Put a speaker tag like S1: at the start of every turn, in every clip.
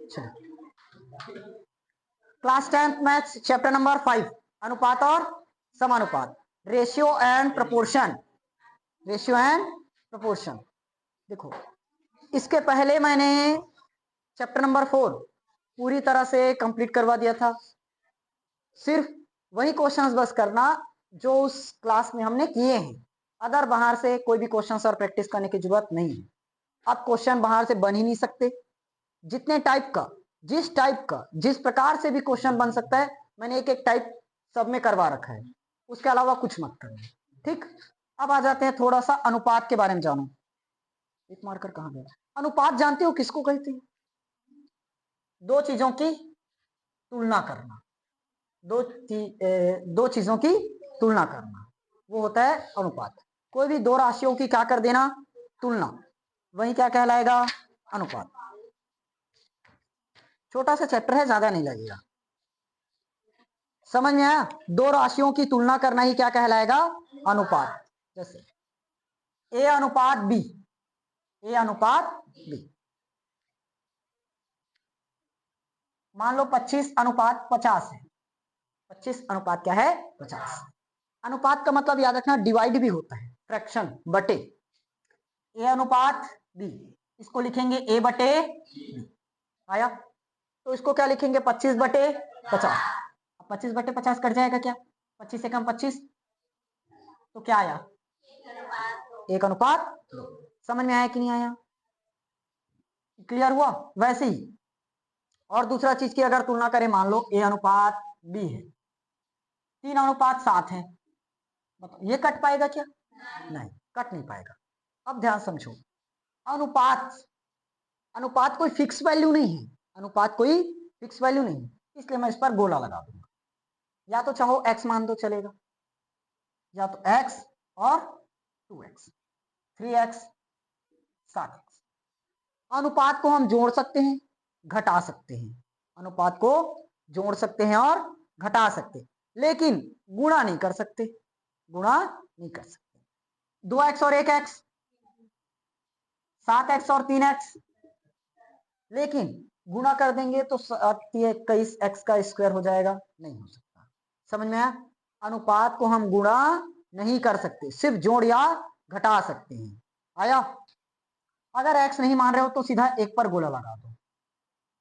S1: चलिए, class 10th maths chapter number 5, अनुपात और समानुपात, ratio and proportion. Ratio and proportion. देखो, इसके पहले मैंने चैप्टर नंबर 4 पूरी तरह से कंप्लीट करवा दिया था। सिर्फ वही क्वेश्चंस बस करना जो उस क्लास में हमने किए हैं, अदर बाहर से कोई भी क्वेश्चंस और प्रैक्टिस करने की जरूरत नहीं है। अब क्वेश्चन बाहर से बन ही नहीं सकते। जितने टाइप का, जिस टाइप का, जिस प्रकार से भी क्वेश्चन बन सकता है, मैंने एक एक टाइप सब में करवा रखा है। उसके अलावा कुछ मत करना, ठीक। अब आ जाते हैं थोड़ा सा अनुपात के बारे में जानो। एक मार्कर कहाँ गया? अनुपात जानते हो किसको कहते हैं? दो चीजों की तुलना करना, दो चीजों की तुलना करना, वो होता है अनुपात। कोई भी दो राशियों की क्या कर देना? तुलना, वही क्या कहलाएगा? अनुपात। छोटा सा चैप्टर है, ज्यादा नहीं लगेगा। समझ में आया? दो राशियों की तुलना करना ही क्या कहलाएगा? अनुपात। जैसे ए अनुपात बी, ए अनुपात बी। मान लो 25 अनुपात 50 है। 25 अनुपात क्या है? 50। अनुपात का मतलब याद रखना डिवाइड भी होता है, फ्रैक्शन, बटे। ए अनुपात बी, इसको लिखेंगे ए बटे बी। आया? तो इसको क्या लिखेंगे? 25 बटे 50। 25 बटे 50 कट जाएगा क्या? 25 से कम 25, तो क्या आया? 1:2। समझ में आया कि नहीं आया? क्लियर हुआ? वैसे ही और दूसरा चीज की अगर तुलना करें, मान लो ए अनुपात बी है, 3:7 है, बताओ ये कट पाएगा क्या? नहीं, कट नहीं पाएगा। अब ध्यान समझो, अनुपात, अनुपात कोई फिक्स वैल्यू नहीं है। अनुपात कोई फिक्स वैल्यू नहीं है, इसलिए मैं इस पर गोला लगा दूंगा। या तो चाहो x मान दो, चलेगा, या तो x और 2x, 3x, 7x। अनुपात को हम जोड़ सकते हैं, घटा सकते हैं। अनुपात को जोड़ सकते हैं और घटा सकते हैं, लेकिन गुणा नहीं कर सकते। गुणा नहीं कर सकते। 2x और 1x, 7x और 3x, लेकिन गुणा कर देंगे तो 21x का स्क्वायर हो जाएगा, नहीं हो सकता। समझ में आया? अनुपात को हम गुणा नहीं कर सकते, सिर्फ जोड़ या घटा सकते हैं। आया? अगर x नहीं मान रहे हो तो सीधा एक पर गोला लगा दो,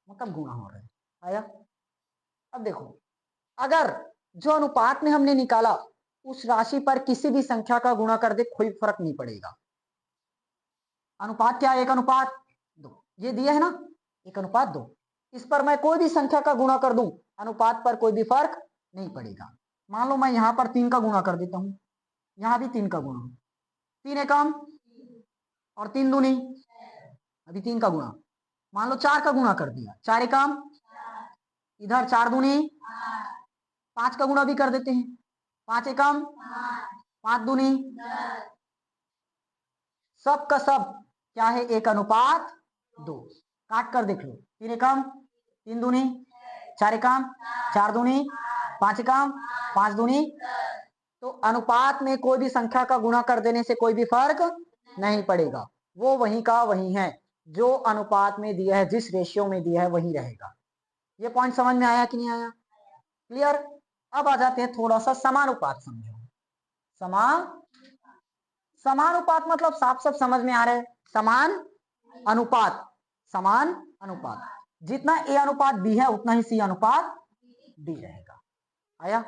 S1: मतलब गुणा हो रहा है। आया? अब देखो, अगर जो अनुपात में हमने निकाला उस राशि पर किसी भी संख्या का गुणा कर दे, कोई फर्क नहीं पड़ेगा। अनुपात क्या है? 1:2। ये दिया है ना, 1:2। इस पर मैं कोई भी संख्या का गुणा कर दूं, अनुपात पर कोई भी फर्क नहीं पड़ेगा। मान लो मैं यहां पर 3 का गुणा कर देता हूं, यहां भी 3 का गुणा, 3 एकम और 3 दूनी, अभी 3 का गुणा। मान लो 4 का गुणा कर दिया, 4 एकम, इधर 4 दूनी, 5 का गुणा भी कर देते हैं, 5 एकम, 5 दूनी, सब का सब क्या है? 1:2। काट कर देख लो, 3 एकम, 3 दूनी, 4 एकम, 4 दूनी, 5 एकम, 5 दूनी। तो अनुपात में कोई भी संख्या का गुणा कर देने से कोई भी फर्क नहीं पड़ेगा, वो वही का वही है। जो अनुपात में दिया है, जिस रेशियो में दिया है, वही रहेगा। ये पॉइंट समझ में आया कि नहीं आया? क्लियर? अब आ जाते हैं थोड़ा सा समानुपात समझो। समानुपात मतलब साफ साफ समझ में आ रहा है, समान अनुपात, समान अनुपात। जितना ए अनुपात बी है उतना ही सी अनुपात डी रहेगा। आया?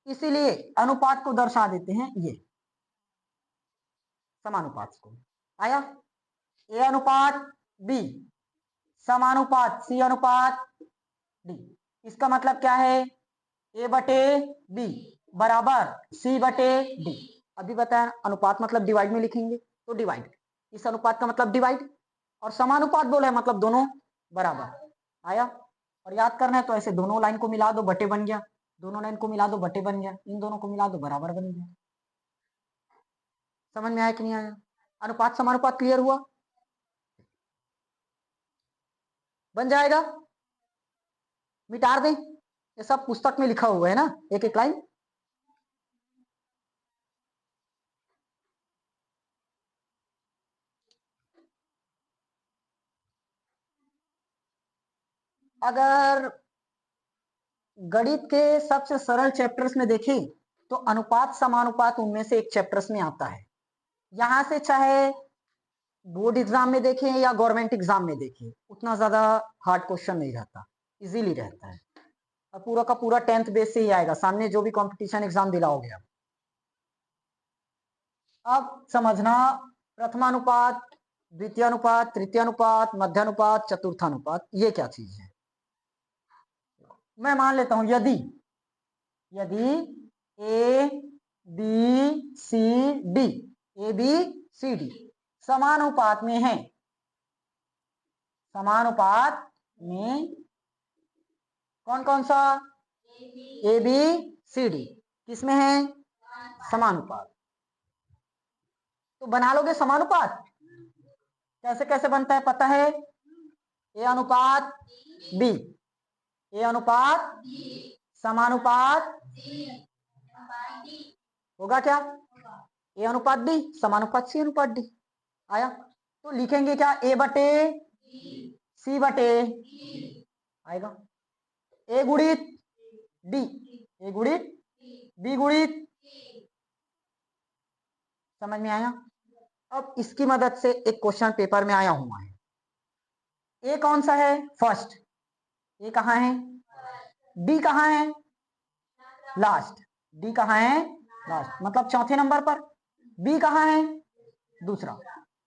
S1: इसीलिए अनुपात को दर्शा देते हैं ये समानुपात को। आया? ए अनुपात बी समानुपात सी अनुपात डी। इसका मतलब क्या है? ए बटे बी बराबर सी बटे डी। अभी बताया, अनुपात मतलब डिवाइड में लिखेंगे तो डिवाइड, इस अनुपात का मतलब डिवाइड, और समानुपात बोला है मतलब दोनों बराबर। आया? और याद करना है तो ऐसे दोनों लाइन को मिला दो, बटे बन गया, दोनों लाइन को मिला दो, बटे बन गया, इन दोनों को मिला दो, बराबर बन गया। समझ में आया कि नहीं आया? अनुपात समानुपात क्लियर हुआ? बन जाएगा, मिटा दें, ये सब पुस्तक में लिखा हुआ है ना, एक एक लाइन। अगर गणित के सबसे सरल चैप्टर्स में देखें तो अनुपात समानुपात उनमें से एक चैप्टर्स में आता है। यहां से चाहे बोर्ड एग्जाम में देखें या गवर्नमेंट एग्जाम में देखें, उतना ज्यादा हार्ड क्वेश्चन नहीं रहता, इजीली रहता है। और पूरा का पूरा 10th बेस से ही आएगा, सामने जो भी कंपटीशन एग्जाम दिलाओगे आप। अब समझना, प्रथमानुपात, द्वितीयानुपात, तृतीयानुपात, मध्यानुपात, चतुर्थानुपात, ये क्या चीज है। मैं मान लेता हूं यदि A B C D, A B C D समानुपात में है, समानुपात में कौन कौन सा, ए बी सी डी किसमें है, समानुपात। तो बना लोगे समानुपात। कैसे कैसे बनता है पता है, ए अनुपात बी, ए अनुपात समानुपात होगा क्या, ए अनुपात बी समानुपात सी अनुपात डी। आया, तो लिखेंगे क्या, ए बटे सी बटे आएगा ए गुणित डी, ए गुणित बी गुणित, समझ में आया। अब इसकी मदद से एक क्वेश्चन पेपर में आया हुआ है। ए कौन सा है, फर्स्ट, ए कहां है, डी कहां है, लास्ट, डी कहां है, लास्ट मतलब चौथे नंबर पर। बी कहां है, दूसरा,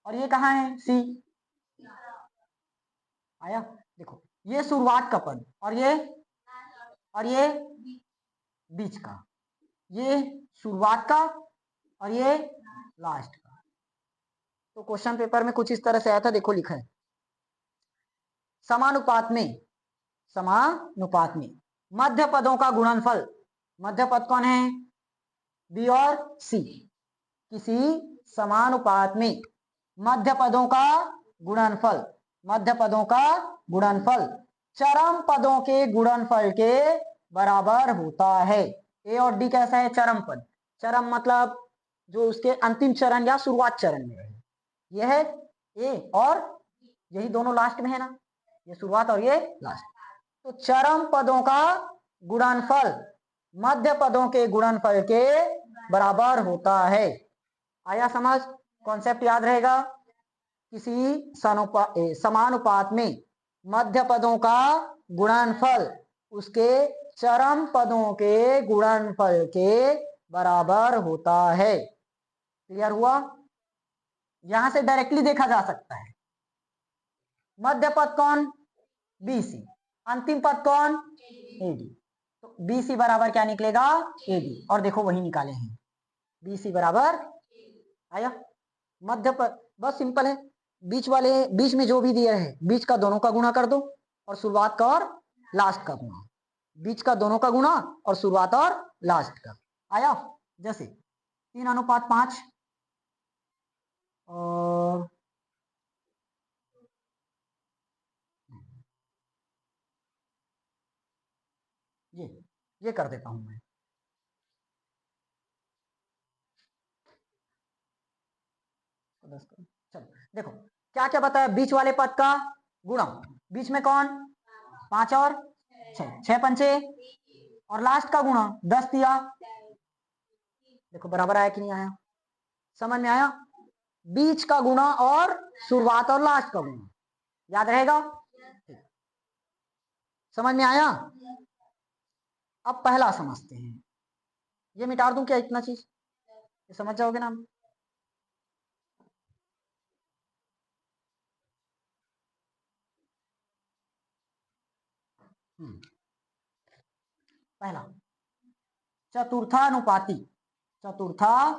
S1: और ये कहां है, सी। आया, देखो ये शुरुआत का पद और ये बीच का, ये शुरुआत का और ये लास्ट का। तो क्वेश्चन पेपर में कुछ इस तरह से आया था, देखो लिखा है, समानुपात में मध्य पदों का गुणनफल, मध्य पद कौन है, बी और सी, किसी समानुपात में मध्य पदों का गुणनफल, मध्य पदों का गुणनफल चरम पदों के गुणनफल के बराबर होता है। ए और डी कैसा है, चरम पद, चरम मतलब जो उसके अंतिम चरण या शुरुआत चरण में है, यह है ए और यही दोनों लास्ट में है ना, ये शुरुआत और ये लास्ट। तो चरम पदों का गुणनफल मध्य पदों के गुणनफल के बराबर होता है। आया समझ, कॉन्सेप्ट याद रहेगा। किसी समानुपात में मध्य पदों का गुणनफल उसके चरम पदों के गुणनफल के बराबर होता है। क्लियर हुआ, यहां से डायरेक्टली देखा जा सकता है, मध्य पद कौन, बीसी, अंतिम पद कौन, एडी। तो बीसी बराबर क्या निकलेगा, एडी, और देखो वही निकाले हैं, बीसी बराबर। आया, मध्य पद बस सिंपल है, बीच में जो भी दिया है बीच का दोनों का गुणा कर दो और शुरुआत का और लास्ट का गुणा, बीच का दोनों का गुणा और शुरुआत और लास्ट का। आया, जैसे 3:5 और ये कर देता हूं मैं, चलो देखो क्या क्या बताया, बीच वाले पद का गुणा, बीच में कौन, 5 और 6, 6 पंचे, और लास्ट का गुणा 10 दिया। देखो बराबर आया कि नहीं आया, समझ में आया, बीच का गुणा और शुरुआत और लास्ट का गुणा, याद रहेगा, समझ में आया। अब पहला समझते हैं, ये मिटा दूं क्या इतना चीज, ये समझ जाओगे ना। पहला चतुर्थानुपाती, चतुर्थानुपाती,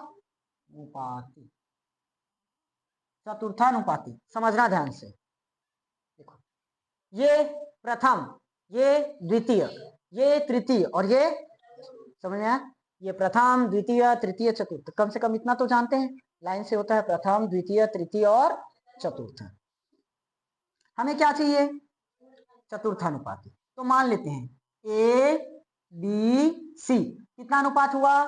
S1: चतुर्थानुपाती समझना ध्यान से। देखो ये प्रथम, ये द्वितीय, ये तृतीय और ये, समझ में आया, ये प्रथम द्वितीय तृतीय चतुर्थ, कम से कम इतना तो जानते हैं, लाइन से होता है प्रथम द्वितीय तृतीय और चतुर्थ। हमें क्या चाहिए, चतुर्थानुपाती। तो मान लेते हैं ए बी सी, कितना अनुपात हुआ,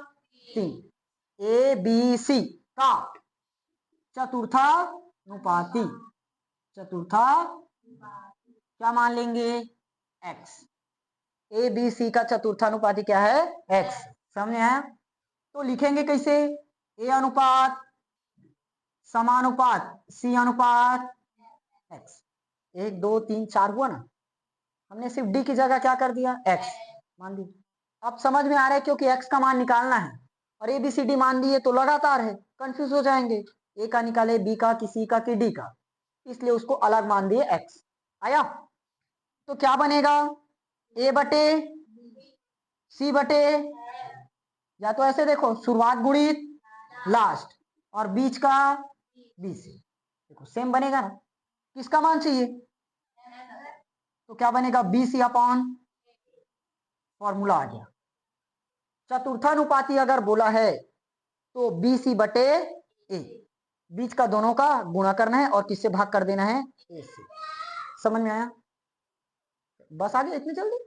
S1: 3, ए बी सी का चतुर्थानुपाती, चतुर्था क्या मान लेंगे, एक्स। ए बी सी का चतुर्थानुपाती क्या है? एक्स। समझ में आया? तो लिखेंगे कैसे? ए अनुपात समानुपात सी अनुपात एक्स। 1 2 3 4 हुआ ना। हमने सिर्फ डी की जगह क्या कर दिया? एक्स मान दी। अब समझ में आ रहा है क्योंकि एक्स का मान निकालना है और ए बी सी डी मान दिए तो लगातार है, कंफ्यूज हो जाएंगे। ए का निकाले, बी का, कि सी का, कि डी का, इसलिए उसको अलग मान दिए एक्स। आया? तो क्या बनेगा? ए बटे सी बटे, या तो ऐसे देखो, शुरुआत गुणित लास्ट और बीच का बी से। देखो सेम बनेगा ना। किसका मान चाहिए? तो क्या बनेगा? बी सी अपॉन, फॉर्मूला आ गया। चतुर्थानुपाती अगर बोला है तो बी सी बटे ए, बीच का दोनों का गुणा करना है और किससे भाग कर देना है? ए से। समझ में आया? बस आ गया इतनी जल्दी?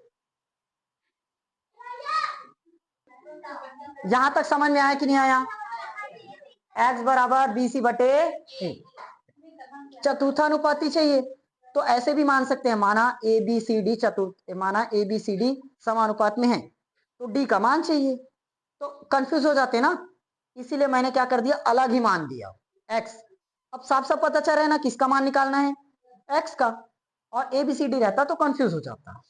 S1: यहां तक समझ में आया कि नहीं आया? एक्स बराबर बी सी बटे ए। चतुर्थानुपाती चाहिए तो ऐसे भी मान सकते हैं, माना ए बी सी डी माना ए बी सी डी समानुपात में है तो डी का मान चाहिए, तो कंफ्यूज हो जाते ना, इसीलिए मैंने क्या कर दिया? अलग ही मान दिया एक्स। अब साफ साफ पता चल रहा है ना किसका मान निकालना है? एक्स का। और ए बी सी डी रहता तो कंफ्यूज हो जाता।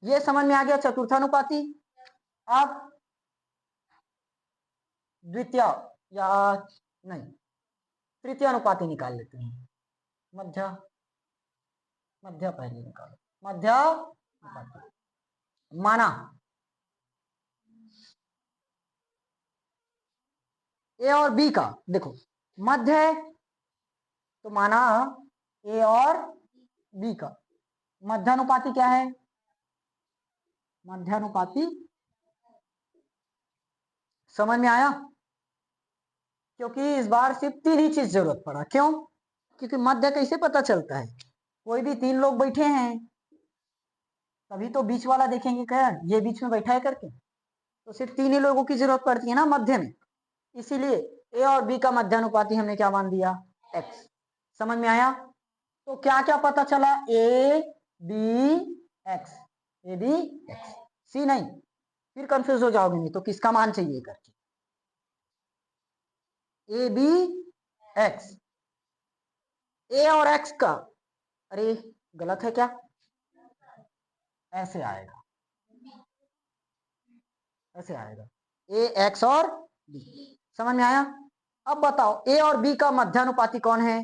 S1: ये समझ में आ गया चतुर्थानुपाती। अब द्वितीय या नहीं तृतीय अनुपाती निकाल लेते हैं। मध्य मध्य पहले निकालो। मध्य अनुपाती। माना ए और बी का, देखो मध्य है तो माना ए और बी का मध्यानुपाती क्या है? मध्यानुपाती। समझ में आया? क्योंकि इस बार सिर्फ 3 ही चीज जरूरत पड़ा। क्यों? क्योंकि मध्य कैसे पता चलता है? कोई भी 3 लोग बैठे हैं तभी तो बीच वाला देखेंगे क्या ये बीच में बैठा है करके, तो सिर्फ 3 ही लोगों की जरूरत पड़ती है ना मध्य में, इसीलिए ए और बी का मध्यानुपाती हमने क्या मान दिया? एक्स। समझ में आया? तो क्या क्या पता चला? A B X, A B X, C नहीं, फिर कंफ्यूज हो जाओगे नहीं तो किसका मान चाहिए करके। ए बी एक्स, ए और एक्स का, अरे गलत है क्या? ऐसे आएगा, ऐसे आएगा, ए एक्स और बी। समझ में आया? अब बताओ ए और बी का मध्यानुपाती कौन है?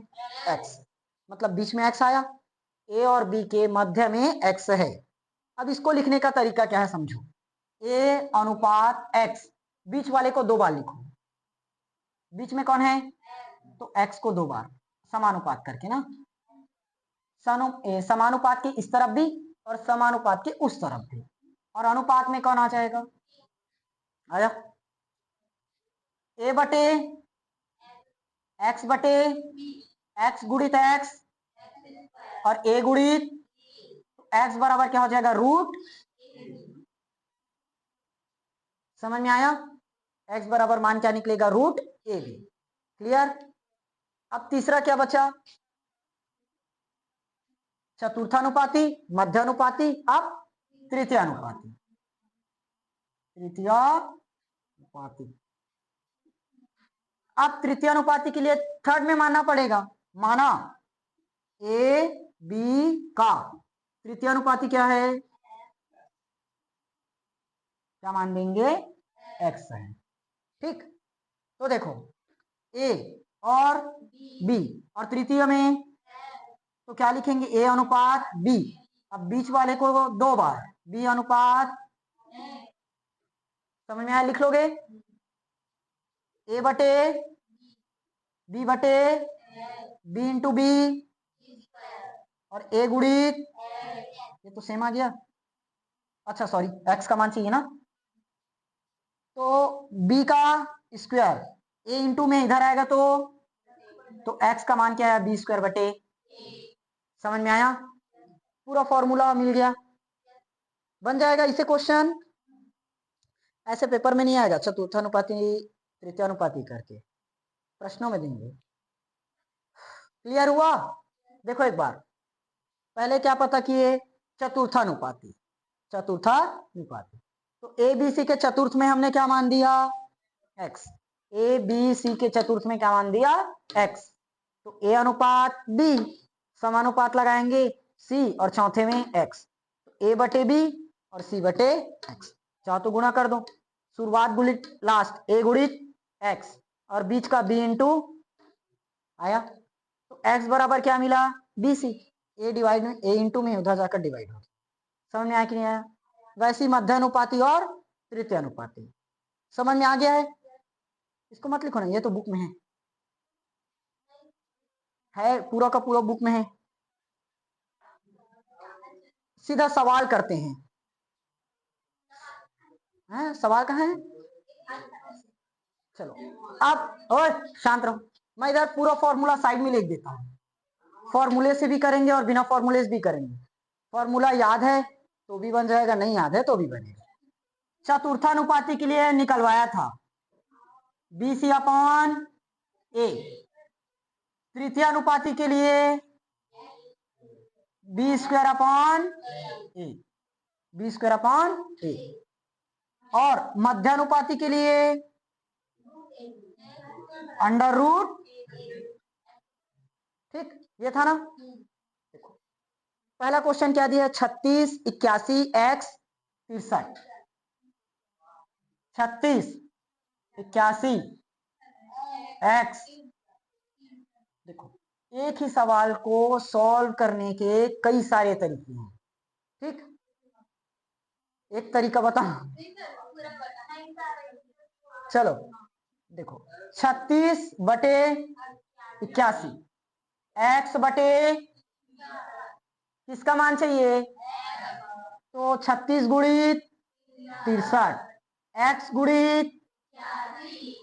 S1: एक्स, मतलब बीच में एक्स आया, ए और बी के मध्य में एक्स है। अब इसको लिखने का तरीका क्या है समझो। ए अनुपात एक्स, बीच वाले को 2 बार लिखो, बीच में कौन है? तो एक्स को 2 बार समानुपात करके ना, समानुपात के इस तरफ भी और समानुपात के उस तरफ भी, और अनुपात में कौन आ जाएगा? आया? ए बटे एक्स बटे एक्स गुणित एक्स और ए गुणित एक्स बराबर क्या हो जाएगा? रूट। समझ में आया? एक्स बराबर मान क्या निकलेगा? Root A B. क्लियर? अब तीसरा क्या बचा? चतुर्थानुपाती, मध्यानुपाती, अब तृतीयानुपाती। तृतीयानुपाती। अब तृतीयानुपाती के लिए थर्ड में मानना पड़ेगा, माना ए बी का तृतीयानुपाती क्या है? क्या मान देंगे? एक्स है। ठीक, तो देखो ए और बी और तृतीय में तो क्या लिखेंगे? ए अनुपात बी, अब बीच वाले को 2 बार बी अनुपात। समझ में आया? लिख लोगे ए बटे बी बटे बी इंटू बी और ए गुणित, ये तो सेम आ गया। अच्छा सॉरी, एक्स का मान चाहिए ना, तो बी का स्क्वायर ए इंटू में इधर आएगा तो एक्स का मान क्या है? बी स्क्वायर बटे। समझ में आया? पूरा फॉर्मूला मिल गया, बन जाएगा इसे क्वेश्चन। ऐसे पेपर में नहीं आएगा चतुर्थानुपाती तृतीयानुपाती करके, प्रश्नों में देंगे। क्लियर हुआ? देखो एक बार, पहले क्या पता किए? चतुर्थानुपाती, चतुर्थानुपाती। तो ए बी सी के चतुर्थ में हमने क्या मान दिया, x। ए बी सी के चतुर्थ में क्या मान दिया, x। तो ए अनुपात बी, समानुपात लगाएंगे सी और चौथे में x। तो ए बटे बी और सी बटे x, चाहो तो गुणा कर दो। शुरुआत गुणित लास्ट, ए गुणित x और बीच का b इंटू आया। तो x बराबर क्या मिला, बी सी। ए डिवाइड में ए इंटू में उधर जाकर डिवाइड हो, समझ में आया कि नहीं आया। वैसी मध्य अनुपाती और तृतीय अनुपाती, समझ में आ गया है। इसको मत लिखो ना, ये तो बुक में है पूरा का पूरा बुक में है। सीधा सवाल करते हैं, सवाल कहाँ है। चलो अब ओए शांत रहो, मैं इधर पूरा फॉर्मूला साइड में लिख देता हूँ। फॉर्मूले से भी करेंगे और बिना फॉर्मूले से भी करेंगे। फॉर्मूला याद है तो भी बन जाएगा, नहीं याद है तो भी बनेगा। चतुर्थानुपाती के लिए निकलवाया था बी सी अपॉन ए, तृतीय अनुपाती के लिए बी स्क्वायर अपॉन ए, बी स्क्वायर अपॉन ए, और मध्यानुपाती के लिए अंडर रूट, ठीक ये था ना। देखो पहला क्वेश्चन क्या दिया, 36 81 x 63, 36 81 x। देखो एक ही सवाल को सॉल्व करने के कई सारे तरीके हैं, ठीक। एक तरीका बता, चलो देखो 36 बटे 81, x बटे किसका मान चाहिए, तो 36 गुणित 63 x गुणित,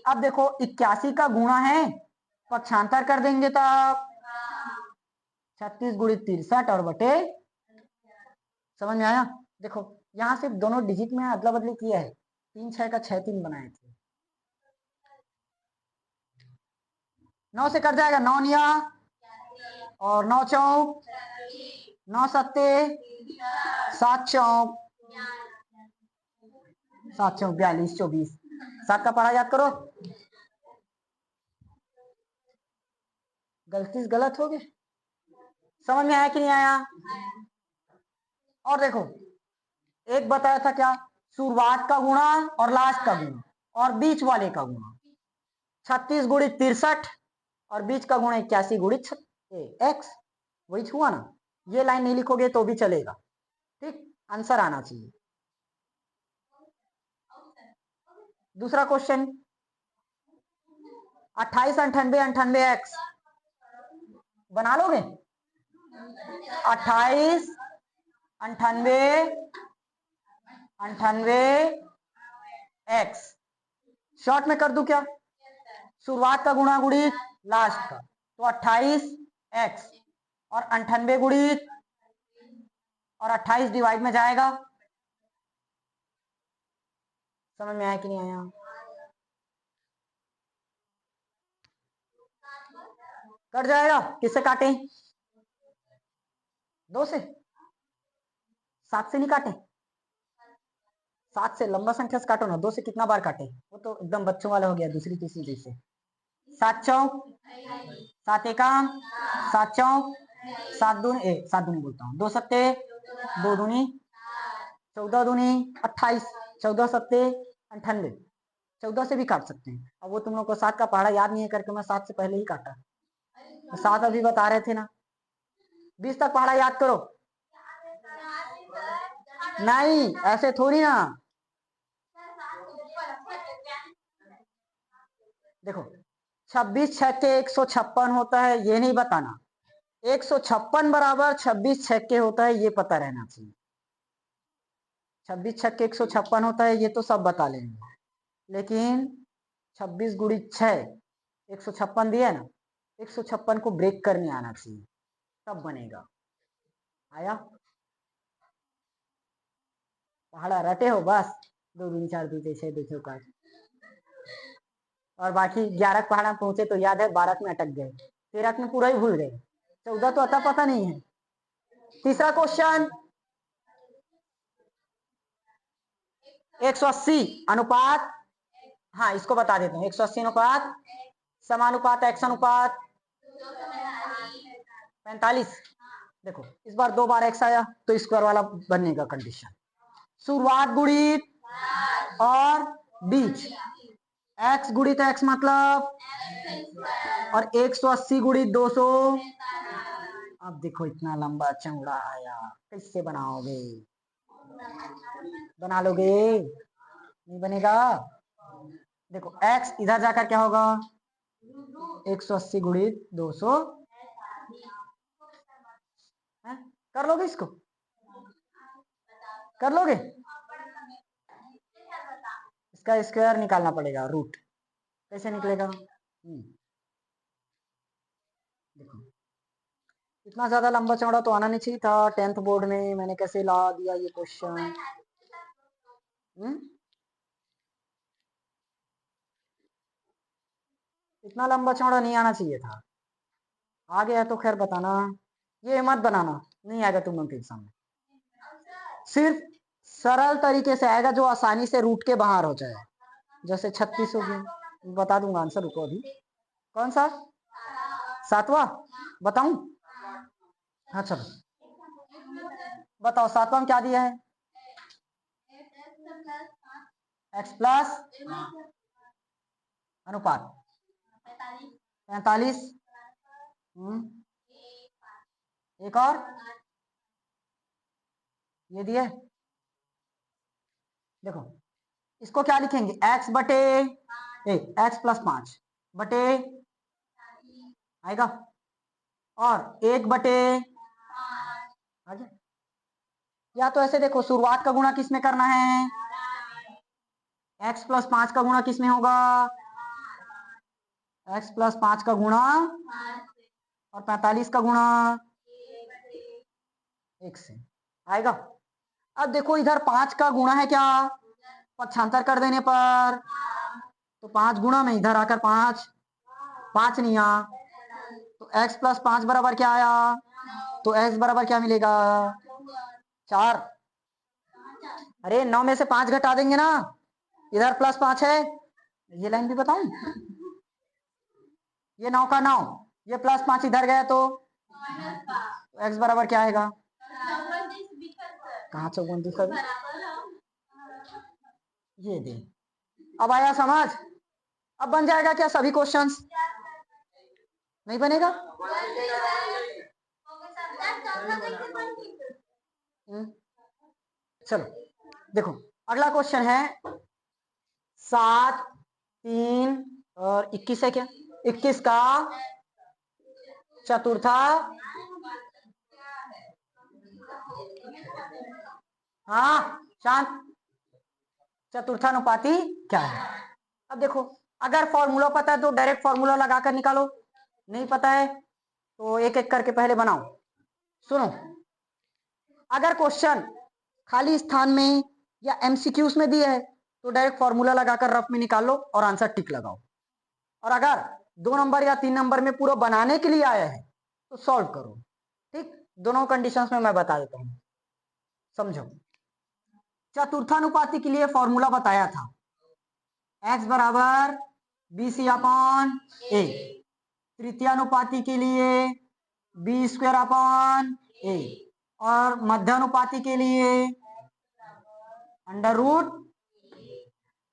S1: अब देखो 81 का गुणा है, पक्षांतर कर देंगे तब 36 गुणित 63 और बटे, समझ में आया। देखो यहाँ सिर्फ दोनों डिजिट में अदला बदली किया है, 3 6 का 6 3 बनाए थे। 9 से कट जाएगा, 9 निया और 9 चौक 9 सत्ते 7 चौक 7 चौक 42 24, 7 का पढ़ा याद करो। गलती से गलत हो गए, समझ में आया कि नहीं आया। और देखो एक बताया था क्या, शुरुआत का गुणा और लास्ट का गुणा और बीच वाले का गुणा, 36 गुणित 63 और बीच का गुणा 81 गुणित x, वही हुआ ना। ये लाइन नहीं लिखोगे तो भी चलेगा, ठीक, आंसर आना चाहिए। दूसरा क्वेश्चन 28 98 98 x, बना लोगे 28 98 98 x, शॉर्ट में कर दूं क्या, शुरुआत का गुणा गुणित लास्ट का, तो 28 x और 98 गुणित और 28 डिवाइड में जाएगा, समझ में आया कि नहीं आया। कट जाएगा, किससे काटे, 2 से, 7 से नहीं काटे, 7 से लंबा संख्या से काटो ना, 2 से कितना बार काटे, वो तो एकदम बच्चों वाला हो गया, दूसरी तीसरी जैसे। 7 चौक 7 एकाम 7 चौक 7 दूनी 7 दूनी बोलता हूँ, 2 सत्ते 2 दूनी 14 दूनी 28, 14 सत्ते 98, 14 से भी काट सकते हैं। अब वो तुम लोग को 7 का पहाड़ा याद नहीं है करके मैं 7 से पहले ही काटा, तो 7 अभी बता रहे थे ना। 20 तक पहाड़ा याद करो, नहीं ऐसे थोड़ी ना। देखो 26 छक्के 156 होता है, ये नहीं बताना, 156 बराबर 26 छक्के होता है, ये पता रहना चाहिए। 26 छक्के 156 होता है, ये तो सब बता लेंगे, लेकिन 26 गुणित 6 156 दिया ना, 156 को ब्रेक करने आना चाहिए, तब बनेगा। आया, पहाड़ा रटे हो बस, 2 दूनी 4 दूनी 6 2 चौका, और बाकी 11 पहाड़ा पहुंचे तो याद है, 12 में अटक गए, 13 में पूरा ही भूल गए, 14 तो अता पता नहीं है। तीसरा क्वेश्चन 180 अनुपात, हाँ इसको बता देता हूँ, 180 अनुपात समानुपात x अनुपात 45। देखो इस बार 2 बार x आया तो स्क्वायर वाला बनने का कंडीशन, शुरुआत गुणित और बीच, x गुणित x मतलब, और 180 गुणित 200। अब देखो इतना लंबा चौड़ा आया, कैसे बनाओगे? बना लोगे? नहीं बनेगा। देखो x इधर जाकर क्या होगा, 180 गुणित 200 है? कर लोगे इसको? कर लोगे? इसका स्क्वायर निकालना पड़ेगा, रूट कैसे निकलेगा? देखो इतना ज्यादा लंबा चौड़ा तो आना नहीं चाहिए था 10th बोर्ड में, मैंने कैसे ला दिया ये क्वेश्चन। इतना लंबा चौड़ा नहीं आना चाहिए था, आ गया तो खैर बताना, ये मत बनाना, नहीं आएगा तुम लोग के एग्जाम में। सिर्फ सरल तरीके से आएगा जो आसानी से रूट के बाहर हो जाए, जैसे 36 हो गया, बता दूंगा आंसर, रुको अभी। कौन सा? 7वां बताऊं? हाँ चलो बताओ, 7वां में क्या दिया है? x प्लस अनुपात 45, एक और ये दिए। देखो इसको क्या लिखेंगे, x बटे x प्लस 5 बटे आएगा, और 1 बटे आगे। या तो ऐसे देखो, शुरुआत का गुणा किसमें करना है, x प्लस 5 का गुणा किसमें होगा, x प्लस 5 का गुणा और 45 का गुणा 1 से आएगा। अब देखो इधर 5 का गुणा है क्या, पक्षांतर कर देने पर, तो 5 गुणा में इधर आकर 5 नहीं आ, तो x प्लस 5 बराबर क्या आया, तो x बराबर क्या मिलेगा, 4। अरे 9 में से 5 घटा देंगे ना, इधर प्लस 5 है, ये लाइन भी बताऊं, ये 9 का 9, ये प्लस 5 इधर गया तो x बराबर क्या आएगा, कहाँ 54, ये दे। अब आया समझ? अब बन जाएगा क्या सभी क्वेश्चंस? नहीं बनेगा? चलो देखो अगला क्वेश्चन है 7, 3 और 21 है क्या, 21 का चतुर्था, हाँ शांत, चतुर्थानुपाती क्या है? अब देखो अगर फॉर्मूला पता है तो डायरेक्ट फॉर्मूला लगाकर निकालो, नहीं पता है तो एक एक करके पहले बनाओ। सुनो, अगर क्वेश्चन खाली स्थान में या एमसीक्यूज में दिया है तो डायरेक्ट फॉर्मूला लगाकर रफ में निकाल लो और आंसर टिक लगाओ, और अगर 2 नंबर या 3 नंबर में पूरा बनाने के लिए आया है तो सॉल्व करो। ठीक, दोनों कंडीशंस में मैं बता देता हूं, समझो। चतुर्थानुपाती के लिए फॉर्मूला बताया था, x बराबर BC अपॉन ए, तृतीयानुपाती के लिए बी स्क्वायर अपॉन ए, और मध्यानुपाती के लिए अंडर रूट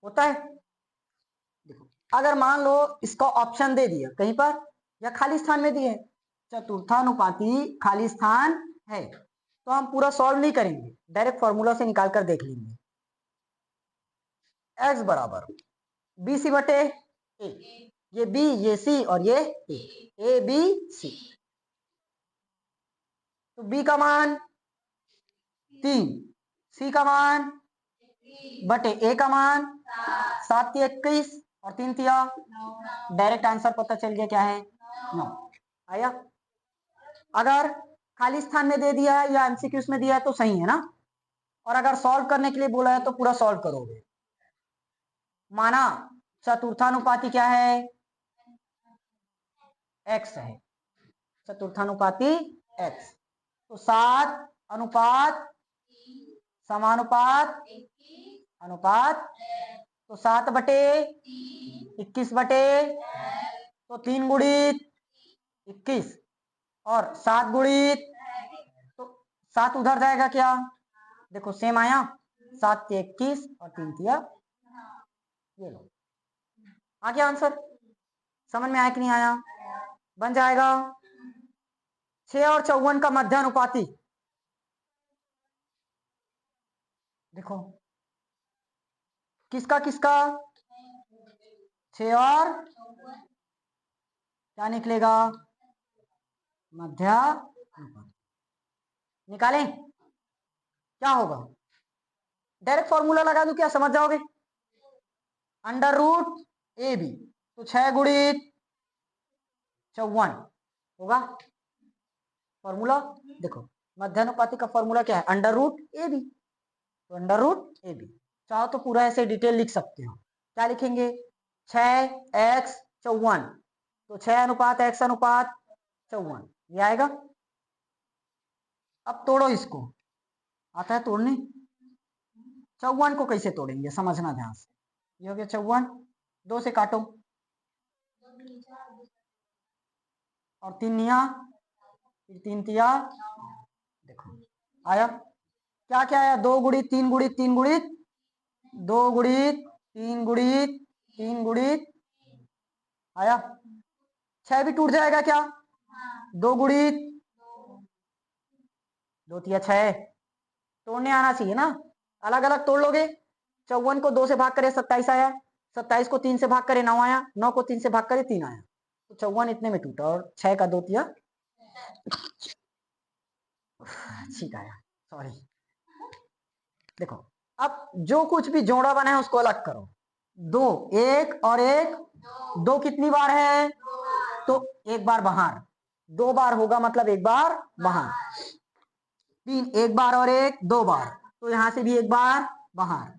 S1: होता है। देखो अगर मान लो इसका ऑप्शन दे दिया कहीं पर या खाली स्थान में दिए, चतुर्थानुपाती खाली स्थान है, तो हम पूरा सॉल्व नहीं करेंगे, डायरेक्ट फॉर्मूला से निकाल कर देख लेंगे। x बराबर बी सी बटे ए, ये बी ये सी और ये ए बी सी, तो बी का मान 3, सी का मान बटे ए का मान 7 21 और 3 तिया, डायरेक्ट आंसर पता चल गया क्या है, 9 आया। अगर खाली स्थान में दे दिया है या एमसीक्यूज में दिया है तो सही है ना, और अगर सॉल्व करने के लिए बोला है तो पूरा सॉल्व करोगे। माना चतुर्थानुपाती क्या है, x है, चतुर्थानुपाती x, तो 7 अनुपात समानुपात अनुपात, तो 7/21 तो 3 गुणित 21 और 7 गुणित, तो 7 उधर जाएगा क्या, देखो सेम आया, 7 के 21 और 3 तिया, ये लो आ गया आंसर। समझ में आया कि नहीं आया? बन जाएगा 6 और 54 का मध्यानुपाती। देखो किसका किसका, 6 और क्या निकलेगा, मध्यानुपाती। निकालें, क्या होगा, डायरेक्ट फॉर्मूला लगा दूं क्या, समझ जाओगे, अंडर रूट ए बी, तो 6 गुणित 54 होगा फॉर्मूला। देखो मध्यानुपाती का फॉर्मूला क्या है, अंडर रूट ए बी, तो अंडर रूट ए बी। चाहो तो पूरा ऐसे डिटेल लिख सकते हो, क्या लिखेंगे, 6x54, तो 6:x/54, ये आएगा। अब तोड़ो इसको, आता है तोड़ने, 54 को कैसे तोड़ेंगे समझना ध्यान से, ये हो गया 54, 2 से काटो और 3 निया, फिर 3 तिया, देखो आया, क्या क्या आया, 2 गुणित 3 गुणित 3 गुणित 2 गुणित 3 गुणित 3 गुणित, आया, 6 भी टूट जाएगा क्या, 2 गुणित 2 तिया 6, तोड़ने आना चाहिए ना, अलग अलग तोड़ लोगे, 54 को 2 से भाग करे 27 आया, 27 को 3 से भाग करे 9 आया, 9 को 3 से भाग करे 3 आया, तो 54 इतने में टूटा और 6 का 2 तिया ठीक आया, सॉरी। देखो अब जो कुछ भी जोड़ा बना है उसको अलग करो, 2 एक और एक, 2 कितनी बार है, तो एक बार बाहर, 2 बार होगा मतलब एक बार बाहर, 3 एक बार और एक 2 बार, तो यहां से भी एक बार बाहर,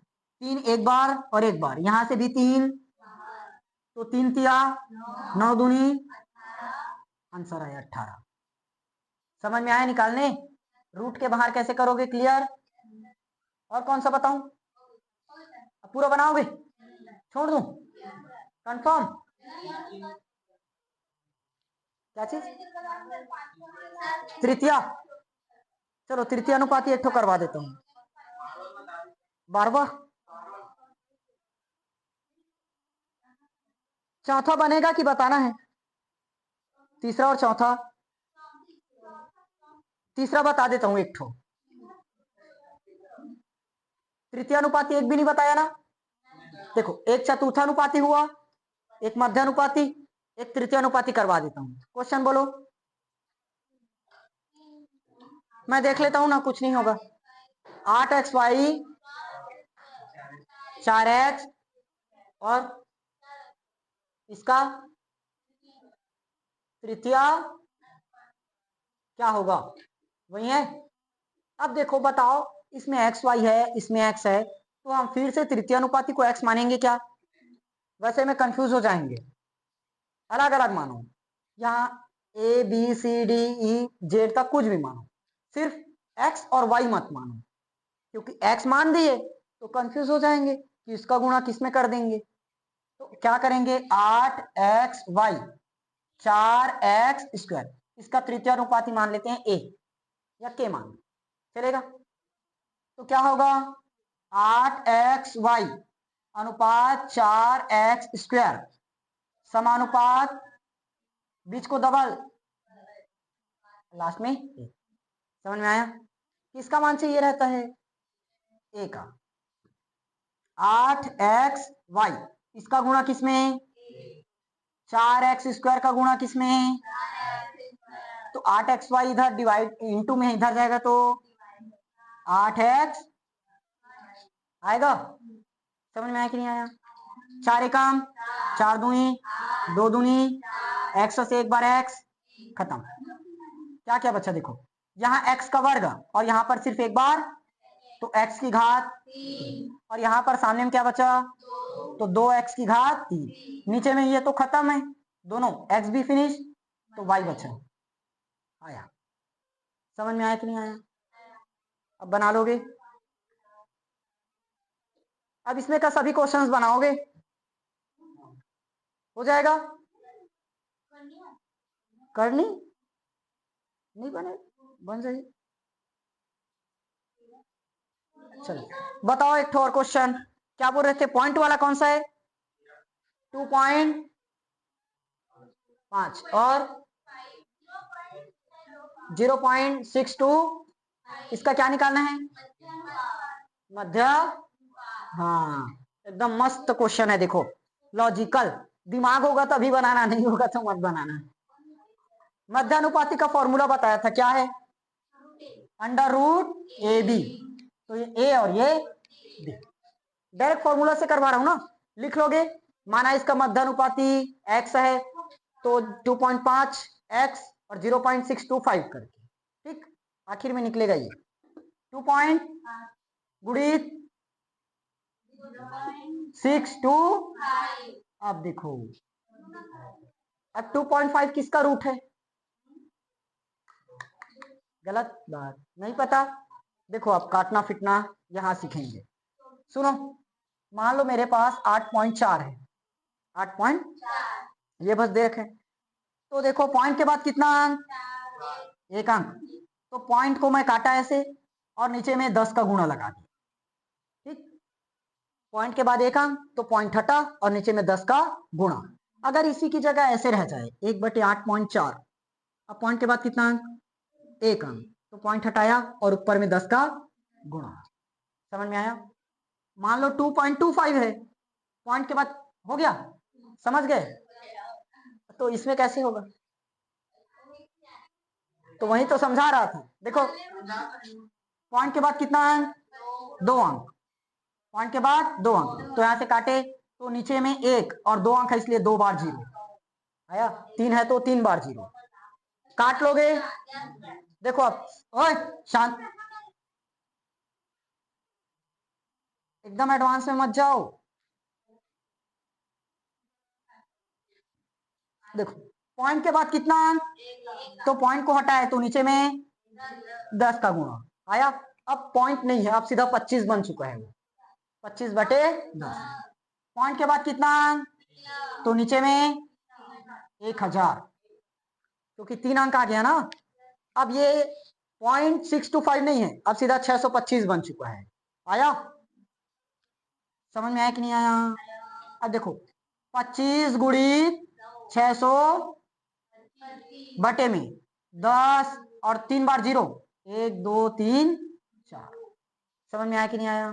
S1: 3 एक बार और एक बार, यहां से भी 3, तो 3 तिया 9 दूनी, आंसर आया 18। समझ में आया निकालने, रूट के बाहर कैसे करोगे क्लियर, और कौन सा बताऊं, अब पूरा बनाओगे, छोड़ दूं, कंफर्म, क्या चीज, तृतीया, चलो तृतीय अनुपाती एक ठो करवा देता हूं, 12वां, चौथा बनेगा कि बताना है, तीसरा और चौथा, तीसरा बता देता हूं एक ठो, तृतीय अनुपाती एक भी नहीं बताया ना, देखो एक चतुर्थानुपाती हुआ, एक मध्यानुपाती, एक तृतीय अनुपाती करवा देता हूं, क्वेश्चन बोलो, मैं देख लेता हूं ना, कुछ नहीं होगा, 8xy 4x और इसका तृतीय क्या होगा, वही है। अब देखो बताओ, इसमें एक्स वाई है, इसमें एक्स है, तो हम फिर से तृतीय अनुपाती को एक्स मानेंगे क्या, वैसे में कंफ्यूज हो जाएंगे, अलग अलग मानो, यहाँ A B C D E Z तक कुछ भी मानो, सिर्फ एक्स और वाई मत मानो, क्योंकि एक्स मान दिए तो कंफ्यूज हो जाएंगे कि इसका गुणा किस में कर देंगे, तो क्या करेंगे, 8xy 4x², इसका तृतीय अनुपाती मान लेते हैं ए या के मान, चलेगा, तो क्या होगा 8xy अनुपात 4x², समानुपात बीच को डबल, लास्ट में ए। समझ में आया, किसका मान चाहिए रहता है, ए का, 8xy इसका गुणा किसमें, 4x² का गुणा किसमें, तो 8xy इधर डिवाइड इंटू में इधर जाएगा तो 8x आएगा, समझ में आया कि नहीं आया, 4 एकम 4 दूनी 2 दूनी, एक्स से एक बार एक्स, खत्म, क्या क्या बचा देखो, यहाँ x का वर्ग और यहाँ पर सिर्फ एक बार, तो x की घात 3, और यहाँ पर सामने में क्या बचा, तो 2x की घात 3, नीचे में ये तो खत्म है दोनों, x भी फिनिश, तो y बचा, आया, समझ में आया कि नहीं आया, अब बना लोगे, अब इसमें का सभी क्वेश्चंस बनाओगे, हो जाएगा? करनी नहीं बने, बन जाएगी। चलो बताओ एक और क्वेश्चन, क्या बोल रहे थे? पॉइंट वाला कौन सा है? 2.5 और 0.62, इसका क्या निकालना है? मध्य। हाँ एकदम मस्त क्वेश्चन है, देखो लॉजिकल, दिमाग होगा तभी बनाना, नहीं होगा तो मत बनाना। मध्यानुपाती का फॉर्मूला बताया था, क्या है? अंडर रूट ए बी, तो ये ए और ये बी, डायरेक्ट फॉर्मूला से करवा रहा हूं ना, लिख लोगे। माना इसका मध्यानुपाती x है तो 2.5 x और 0.625 करके, ठीक, आखिर में निकलेगा ये 2 पॉइंट गुणित 625। अब देखो, अब 2.5 किसका रूट है? गलत बात, नहीं पता। देखो अब काटना फिटना यहां सीखेंगे। सुनो, मान लो मेरे पास 8.4 है, 8 ये बस देख है, तो देखो पॉइंट के बाद कितना अंक? एक अंक, तो पॉइंट को मैं काटा ऐसे और नीचे में 10 का गुणा लगा दिया, ठीक, पॉइंट के बाद एक अंक तो पॉइंट हटा और नीचे में 10 का गुणा। अगर इसी की जगह ऐसे रह जाए 1/8.4, अब पॉइंट के बाद कितना अंक? एक अंक, तो पॉइंट हटाया और ऊपर में 10 का गुणा। समझ में आया? मान लो 2.25 है, पॉइंट के बाद हो गया, समझ गए? तो इसमें कैसे होगा? तो वही तो समझा रहा था, देखो पॉइंट के बाद कितना अंक? 2 अंक, पॉइंट के बाद 2 अंक, तो यहां से काटे तो नीचे में 1 और 2 अंक है इसलिए 2 बार 0 आया, 3 है तो 3 बार 0, काट लोगे। देखो अब, ओए शांत, एकदम एडवांस में मत जाओ। देखो पॉइंट के बाद कितना अंक, तो पॉइंट को हटाए तो नीचे में 10 का गुणा आया। अब पॉइंट नहीं है, अब सीधा 25 बन चुका है वो, 25/10। पॉइंट के बाद कितना अंक, तो नीचे में 1000, क्योंकि 3 अंक आ गया ना। अब ये 0.625 नहीं है, अब सीधा 625 बन चुका है, आया? समझ में आया कि नहीं आया? अब देखो 25 गुणित 600 बटे में 10 और 3 बार 0, 1 2 3 4। समझ में आया कि नहीं आया?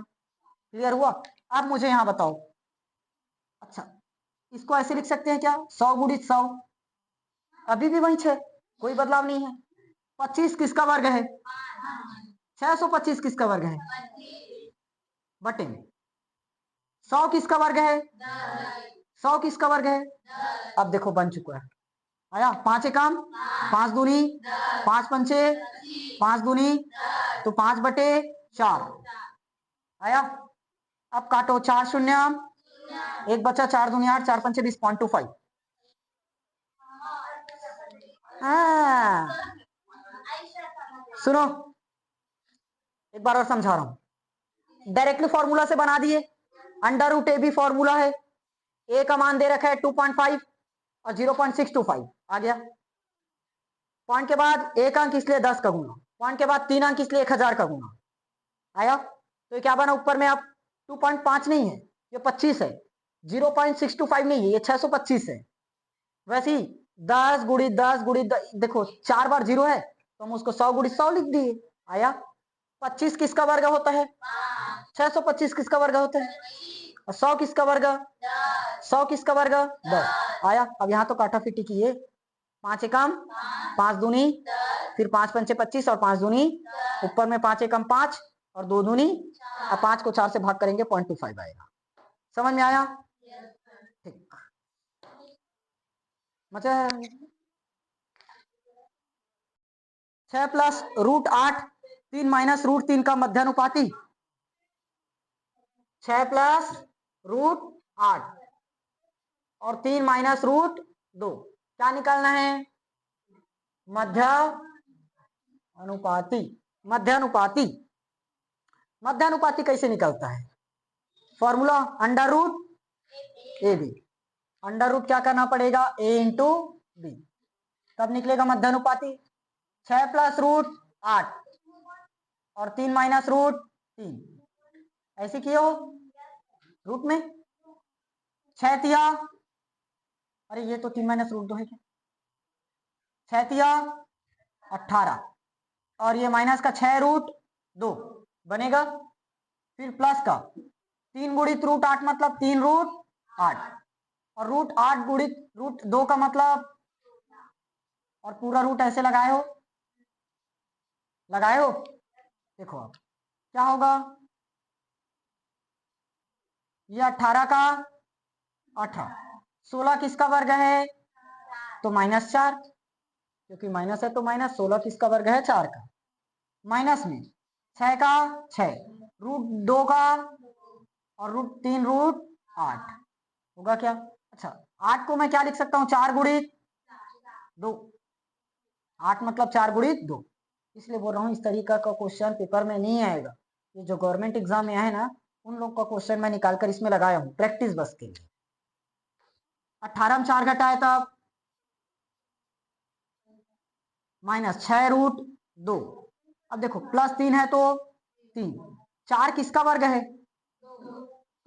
S1: क्लियर हुआ? अब मुझे यहां बताओ, अच्छा इसको ऐसे लिख सकते हैं क्या? 100 गुणित 100, अभी भी वही 6, कोई बदलाव नहीं है। 25 किसका वर्ग है? 625 किसका वर्ग है? बटे में 100 किसका वर्ग है? 100 किसका वर्ग है? अब देखो बन चुका है, आया? 5 एकम 5 दूनी 5 पंचे 5 दूनी तो 5/4 आया। अब काटो, 4 शून्य, एक बचा, 4 दूनी 8, 4 पंचे 20, 0.25। सुनो एक बार और समझा रहा हूं, डायरेक्टली फॉर्मूला से बना दिए, under root A B formula है, ए का मान दे रखा है 2.5 और 0.625 आ गया। पॉइंट के बाद एक अंक इसलिए 10 का गुना, पॉइंट के बाद 3 अंक इसलिए 1000 का गुना आया। तो ये क्या बना ऊपर में? आप 2.5 नहीं है, ये 25 है, 0.625 नहीं है, ये 625 है। वैसे ही 10 गुड़ी 10 गुड़ी देखो 4 बार 0 है तो हम उसको 100 गुड़ी 100 लिख दिए, आया। 25 किसका वर्ग होता है? 625 किसका वर्ग होता है? और 100 किसका वर्ग? 100 किसका वर्ग? 10 आया। अब यहाँ तो काटा फिटी किए, 5 एकम 5 दूनी, फिर 5 पंचे 25 और 5 दूनी, ऊपर में 5 एकम 5 और 2 दूनी, और 5 को 4 से भाग करेंगे 0.25 आएगा। समझ में आया? ठीक, मजा 6 प्लस रूट 8, 3 माइनस रूट 3 का मध्यानुपाती, 6 प्लस रूट 8 और 3 माइनस रूट 2, क्या निकालना है? मध्य अनुपाती। मध्यानुपाती, मध्यानुपाती कैसे निकलता है? Formula under root A B, under root क्या करना पड़ेगा, ए इंटू बी, तब निकलेगा मध्यानुपाती। 6 प्लस रूट 8 और 3 माइनस रूट 3, ऐसे किए हो रूट में। 6 तिया, अरे ये तो 3 माइनस रूट 2 है क्या, 6 तिया 18 और ये माइनस का 6 रूट 2 बनेगा, फिर प्लस का 3 गुणित रूट 8 मतलब 3 रूट 8 और रूट 8 गुणित रूट 2 का मतलब, और पूरा रूट ऐसे लगाए हो, देखो आप क्या होगा, ये 18 का 18, 16 किसका वर्ग है, तो -4, क्योंकि माइनस है तो माइनस, 16 किसका वर्ग है, 4 का, माइनस में 6 का 6, रूट 2 का और रूट 3 रूट 8 होगा क्या। अच्छा 8 को मैं क्या लिख सकता हूँ, 4 गुणित 2, 8 मतलब 4 गुणित 2, इसलिए बोल रहा हूँ इस तरीका का क्वेश्चन पेपर में नहीं आएगा। ये जो गवर्नमेंट एग्जाम में है ना, उन लोग का क्वेश्चन मैं निकाल कर इसमें लगाया हूँ प्रैक्टिस बस के लिए। 18 में 4 घटाए तब -6 रूट 2, अब देखो प्लस 3 है तो 3, 4 किसका वर्ग है,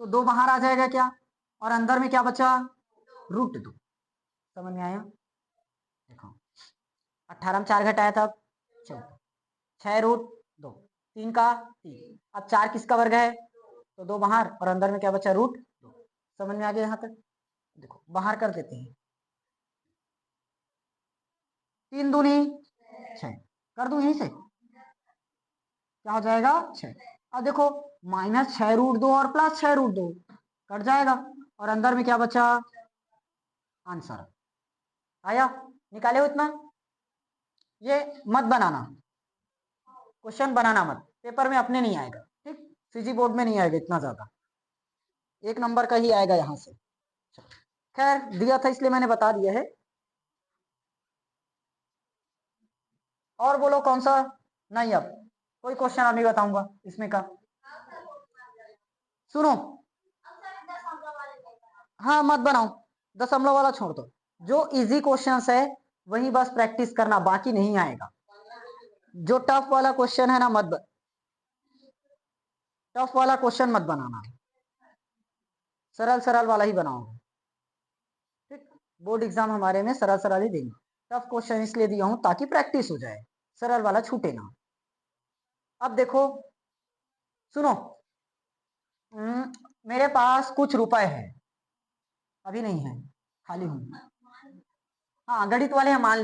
S1: तो 2 बाहर आ जाएगा क्या, और अंदर में क्या बचा, रूट 2, समझ में आया। देखो 18 में 4 घटाया तब 14, 6 रूट 2, 3 का 3, अब 4 किसका वर्ग है, तो 2 बाहर और अंदर में क्या बचा, रूट 2, समझ में आ गया यहाँ तक। देखो बाहर कर देते हैं, 3 दूनी 6, कर दूं यहीं से, क्या हो जाएगा 6, अब देखो -6 रूट 2 और +6 रूट 2 कट जाएगा, और अंदर में क्या बचा, आंसर आया, निकाले हो इतना। ये मत बनाना, क्वेश्चन बनाना मत, पेपर में अपने नहीं आएगा, ठीक, सीजी बोर्ड में नहीं आएगा इतना ज्यादा, 1 नंबर का ही आएगा यहाँ से। खैर दिया था इसलिए मैंने बता दिया है। और बोलो कौन सा, नहीं अब कोई क्वेश्चन अभी बताऊंगा इसमें का, सुनो, हाँ मत बनाओ, दशमलव वाला छोड़ दो, जो इजी क्वेश्चंस है वही बस प्रैक्टिस करना, बाकी नहीं आएगा। जो टफ वाला क्वेश्चन है ना टफ वाला क्वेश्चन मत बनाना, सरल सरल वाला ही बनाओ, ठीक, बोर्ड एग्जाम हमारे में सरल सरल ही देंगे, टफ क्वेश्चन इसलिए दिया हूं ताकि प्रैक्टिस हो जाए, सरल वाला छूटे ना। अब देखो सुनो, मेरे पास कुछ रुपए है, अभी नहीं है, खाली हूं, हाँ गणित वाले हैं, मान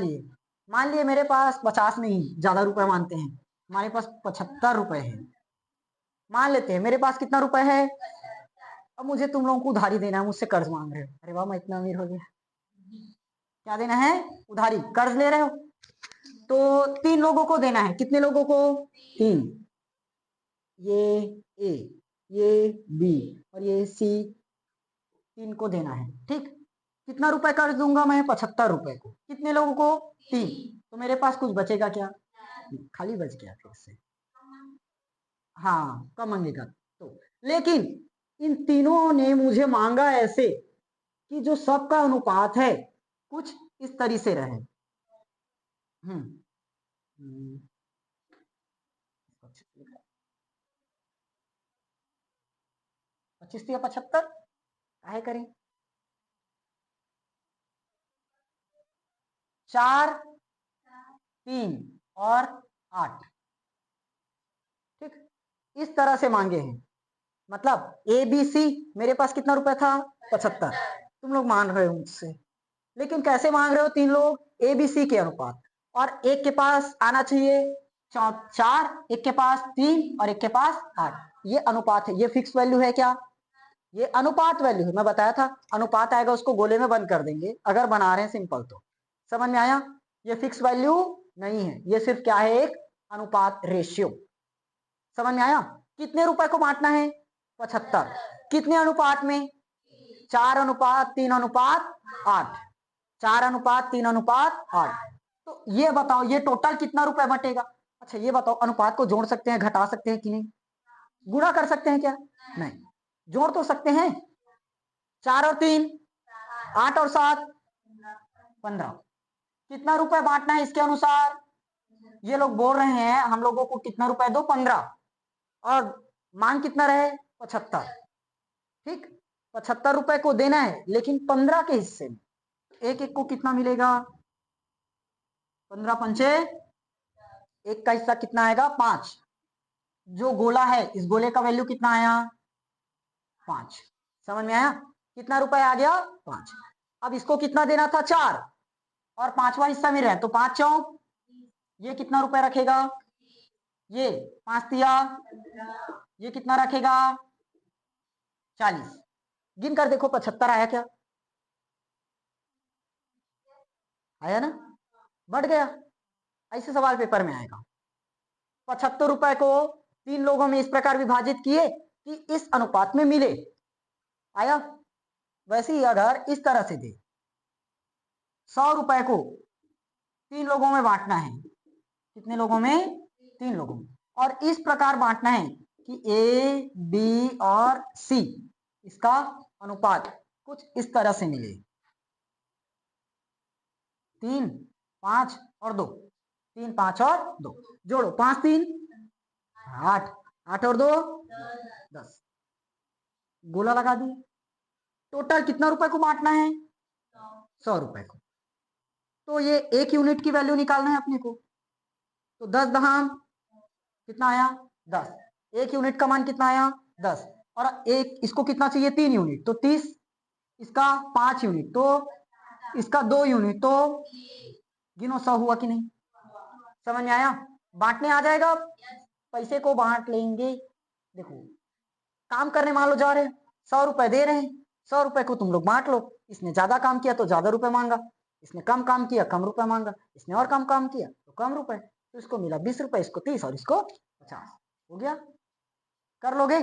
S1: लिए मेरे पास 50 नहीं, ज्यादा रुपए मानते हैं, हमारे पास 75 रुपए है, मान लेते हैं मेरे पास कितना रुपए है, अब मुझे तुम लोगों को उधारी देना है, मुझसे कर्ज मांग रहे हो, अरे वाह मैं इतना अमीर हो गया, क्या देना है, उधारी, कर्ज ले रहे हो, तो 3 लोगों को देना है, कितने लोगों को, 3, ये ए, ये बी और ये सी, 3 को देना है, ठीक, कितना रुपए कर्ज दूंगा मैं, 75 रुपए को, कितने लोगों को, 3, तो मेरे पास कुछ बचेगा क्या, खाली बच गया फिर से, हाँ कम मांगेगा तो, लेकिन इन तीनों ने मुझे मांगा ऐसे कि जो सबका अनुपात है कुछ इस तरह से रहे, हम्म 25 या 75 काहे करें, 4 3 और 8, ठीक, इस तरह से मांगे हैं, मतलब ए बी सी, मेरे पास कितना रुपए था, 75, तुम लोग मान रहे हो मुझसे, लेकिन कैसे मांग रहे हो, 3 लोग ए बी सी के अनुपात, और एक के पास आना चाहिए 4, एक के पास 3 और एक के पास 8, ये अनुपात है, ये फिक्स वैल्यू है क्या, ये अनुपात वैल्यू है, मैं बताया था अनुपात आएगा उसको गोले में बंद कर देंगे अगर बना रहे हैं सिंपल, तो समझ में आया, ये फिक्स वैल्यू नहीं है, ये सिर्फ क्या है, एक अनुपात रेशियो, समझ में आया। कितने रुपए को बांटना है, 75, कितने अनुपात में, 4:3:8, 4:3:8, तो ये बताओ ये टोटल कितना रुपए बटेगा। अच्छा ये बताओ अनुपात को जोड़ सकते हैं, घटा सकते हैं कि नहीं, गुणा कर सकते हैं क्या, नहीं, जोड़ तो सकते हैं, 4 और 3 8 और 7 15। कितना रुपए बांटना है इसके अनुसार? ये लोग बोल रहे हैं हम लोगों को कितना रुपए दो, 15, और मांग कितना रहे, 75। ठीक, 75 रुपए को देना है लेकिन 15 के हिस्से में। एक एक को कितना मिलेगा, 15 पंचे, एक का हिस्सा कितना आएगा, 5। जो गोला है इस गोले का वैल्यू कितना आया, 5। समझ में आया, कितना रुपए आ गया, 5। अब इसको कितना देना था, 4, और 5वां हिस्सा में रहे तो 5 चौक, ये कितना रुपए रखेगा, ये 5 दिया, ये कितना रखेगा, 40। गिन कर देखो 75 आया क्या, आया ना, बढ़ गया। ऐसे सवाल पेपर में आएगा। 75 रुपए को 3 लोगों में इस प्रकार विभाजित किए कि इस अनुपात में मिले, आया। वैसे ही अगर इस तरह से दे, 100 रुपए को 3 लोगों में बांटना है, कितने लोगों में, 3 लोगों में, और इस प्रकार बांटना है कि ए बी और सी, इसका अनुपात कुछ इस तरह से मिले, 3 5 और 2, 3 5 और 2, जोड़ो, 5 3 8, 8 और 2 10, गोला लगा दिए। टोटल कितना रुपए को बांटना है, 100 रुपए को। तो ये 1 यूनिट की वैल्यू निकालना है अपने को, तो 10 दहाम कितना आया, 10। 1 यूनिट का मान कितना आया, 10, और एक इसको कितना चाहिए, 3 यूनिट, तो 30, इसका 5 यूनिट, तो इसका 2 यूनिट, तो गिनो 100 हुआ कि नहीं। समझ में आया, बांटने आ जाएगा, पैसे को बांट लेंगे। देखो काम करने मान लो जा रहे हैं, 100 रुपए दे रहे हैं, 100 रुपए को तुम लोग बांट लो। इसने ज्यादा काम किया तो ज्यादा रुपए मांगा, इसने कम काम किया कम रुपए मांगा, इसने और कम काम किया तो कम रुपए, तो इसको मिला 20 रुपए, इसको 30 और इसको 50। हो गया, कर लोगे।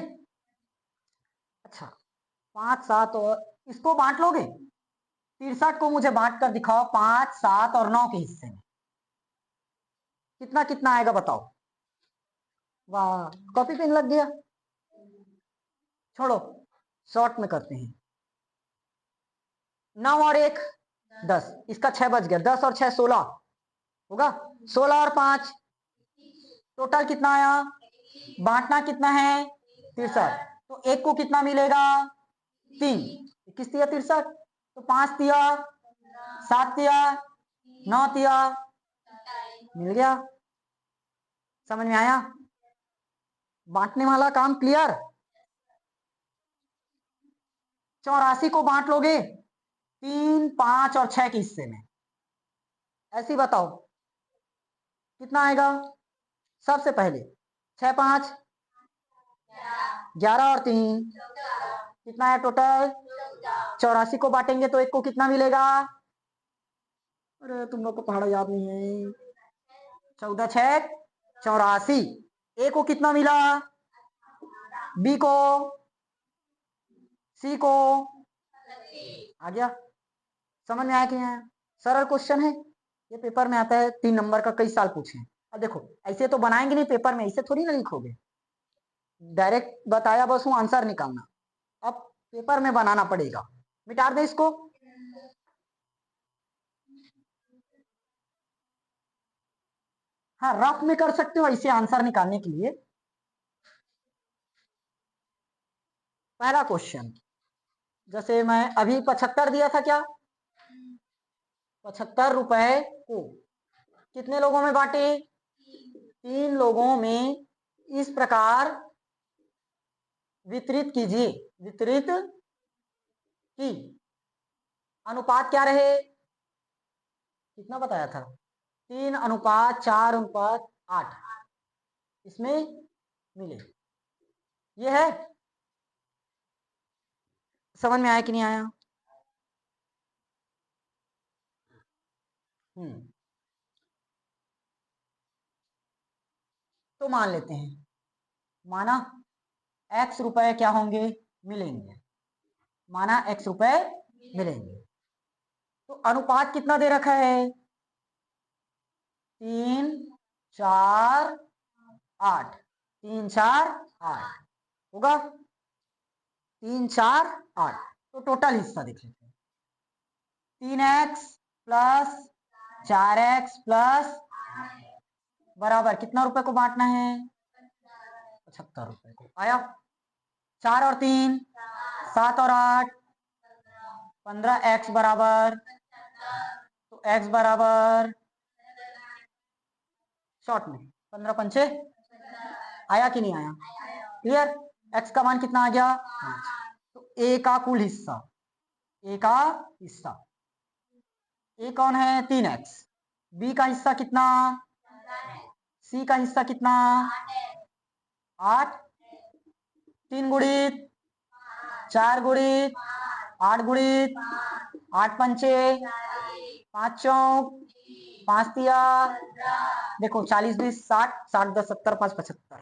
S1: अच्छा 5 7 और इसको बांट लोगे, 63 को मुझे बांट कर दिखाओ 5 7 और 9 के हिस्से में, कितना कितना आएगा बताओ। वाह, कॉपी पेन लग गया, छोड़ो शॉर्ट में करते हैं। 9 और 1 10, इसका 6 बच गया, 10 और 6 16 होगा, 16 और 5 टोटल कितना आया, बांटना कितना है 63, तो एक को कितना मिलेगा 3, किस दिया 63, तो 5 दिया, 7 दिया, 9 दिया, मिल गया। समझ में आया, बांटने वाला काम क्लियर। 84 को बांट लोगे 3 5 और 6 के हिस्से में, ऐसे ही बताओ कितना आएगा। सबसे पहले 6 5 11 और 3 कितना है टोटल, 84 को बांटेंगे तो एक को कितना मिलेगा, अरे तुम लोग को पहाड़ा याद नहीं है, 14 6 84, ए को कितना मिला, बी को, सी को, आ गया। समझ में आया कि नहीं आया, सरल क्वेश्चन है, ये पेपर में आता है 3 नंबर का, कई साल पूछे। अब देखो ऐसे तो बनाएंगे नहीं पेपर में, ऐसे थोड़ी ना लिखोगे, डायरेक्ट बताया बस हूं आंसर निकालना, अब पेपर में बनाना पड़ेगा। मिटा दे इसको, हाँ रफ में कर सकते हो ऐसे आंसर निकालने के लिए। पहला क्वेश्चन, जैसे मैं अभी 75 दिया था क्या, 75 रुपए को कितने लोगों में बांटे, 3 लोगों में इस प्रकार वितरित कीजिए, वितरित की, अनुपात क्या रहे, कितना बताया था, 3 अनुपात 4 अनुपात 8 इसमें मिले, ये है। समझ में आया कि नहीं आया, तो मान लेते हैं, माना x रुपए क्या होंगे, मिलेंगे, माना x रुपए मिलेंगे, तो अनुपात कितना दे रखा है, 3 4 8, 3 4 8 होगा। 3 4 8। तो टोटल हिस्सा देख लेते हैं। 3x प्लस 4x प्लस बराबर कितना रुपए को बांटना है? 75 रुपए को। आया? 4 और 3 7 और 8 15x बराबर, तो x बराबर शॉर्ट में 15 पंचे, आया कि नहीं आया? क्लियर? x का मान कितना आ गया? 5। तो a का कुल हिस्सा, a का हिस्सा, a कौन है? 3x। b का हिस्सा कितना? c का हिस्सा कितना? 8। 3 गुणित 4 गुणित 8 गुणित 8 पंचे 5 चौक 5 तिया, देखो 40 20 60 60 10 70 5 75।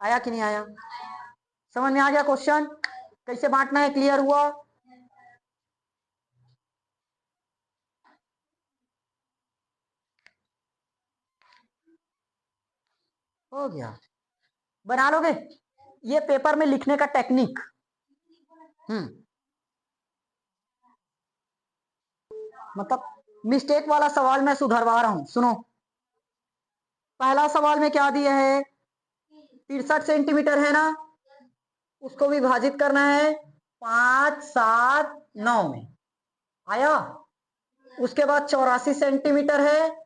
S1: आया कि नहीं आया? समझ में आ गया क्वेश्चन कैसे बांटना है? क्लियर हुआ? हो गया। बना लोगे? ये पेपर में लिखने का टेक्निक। मतलब मिस्टेक वाला सवाल मैं सुधरवा रहा हूं। सुनो, पहला सवाल में क्या दिया है? 63 सेंटीमीटर है ना, उसको विभाजित करना है 5 7 9 में। आया? उसके बाद 84 सेंटीमीटर है,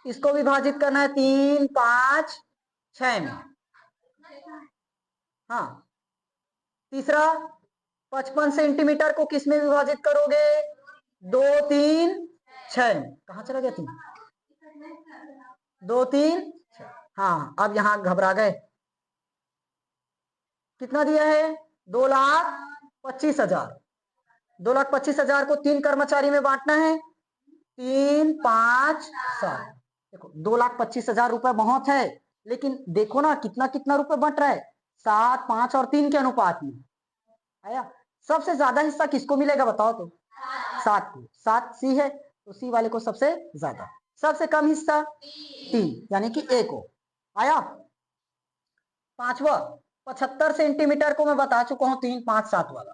S1: इसको विभाजित करना है 3 5 6 में। हाँ, तीसरा 55 सेंटीमीटर को किस में विभाजित करोगे? 2 3 6 में। कहां चला गया 3? 2 3 6। हाँ, अब यहां घबरा गए। कितना दिया है? 2,25,000। 2,25,000 को 3 कर्मचारी में बांटना है, 3 5 7। देखो 2,25,000 रुपए बहुत है, लेकिन देखो ना कितना कितना रुपए बंट रहा है, 7 5 और 3 के अनुपात में। आया? सबसे ज्यादा हिस्सा किसको मिलेगा बताओ तो? 7 को। 7 सी है तो सी वाले को सबसे ज्यादा। सबसे कम हिस्सा 3 यानी कि ए को। आया? पांचवा 75 सेंटीमीटर को मैं बता चुका हूं, 3 5 7 वाला।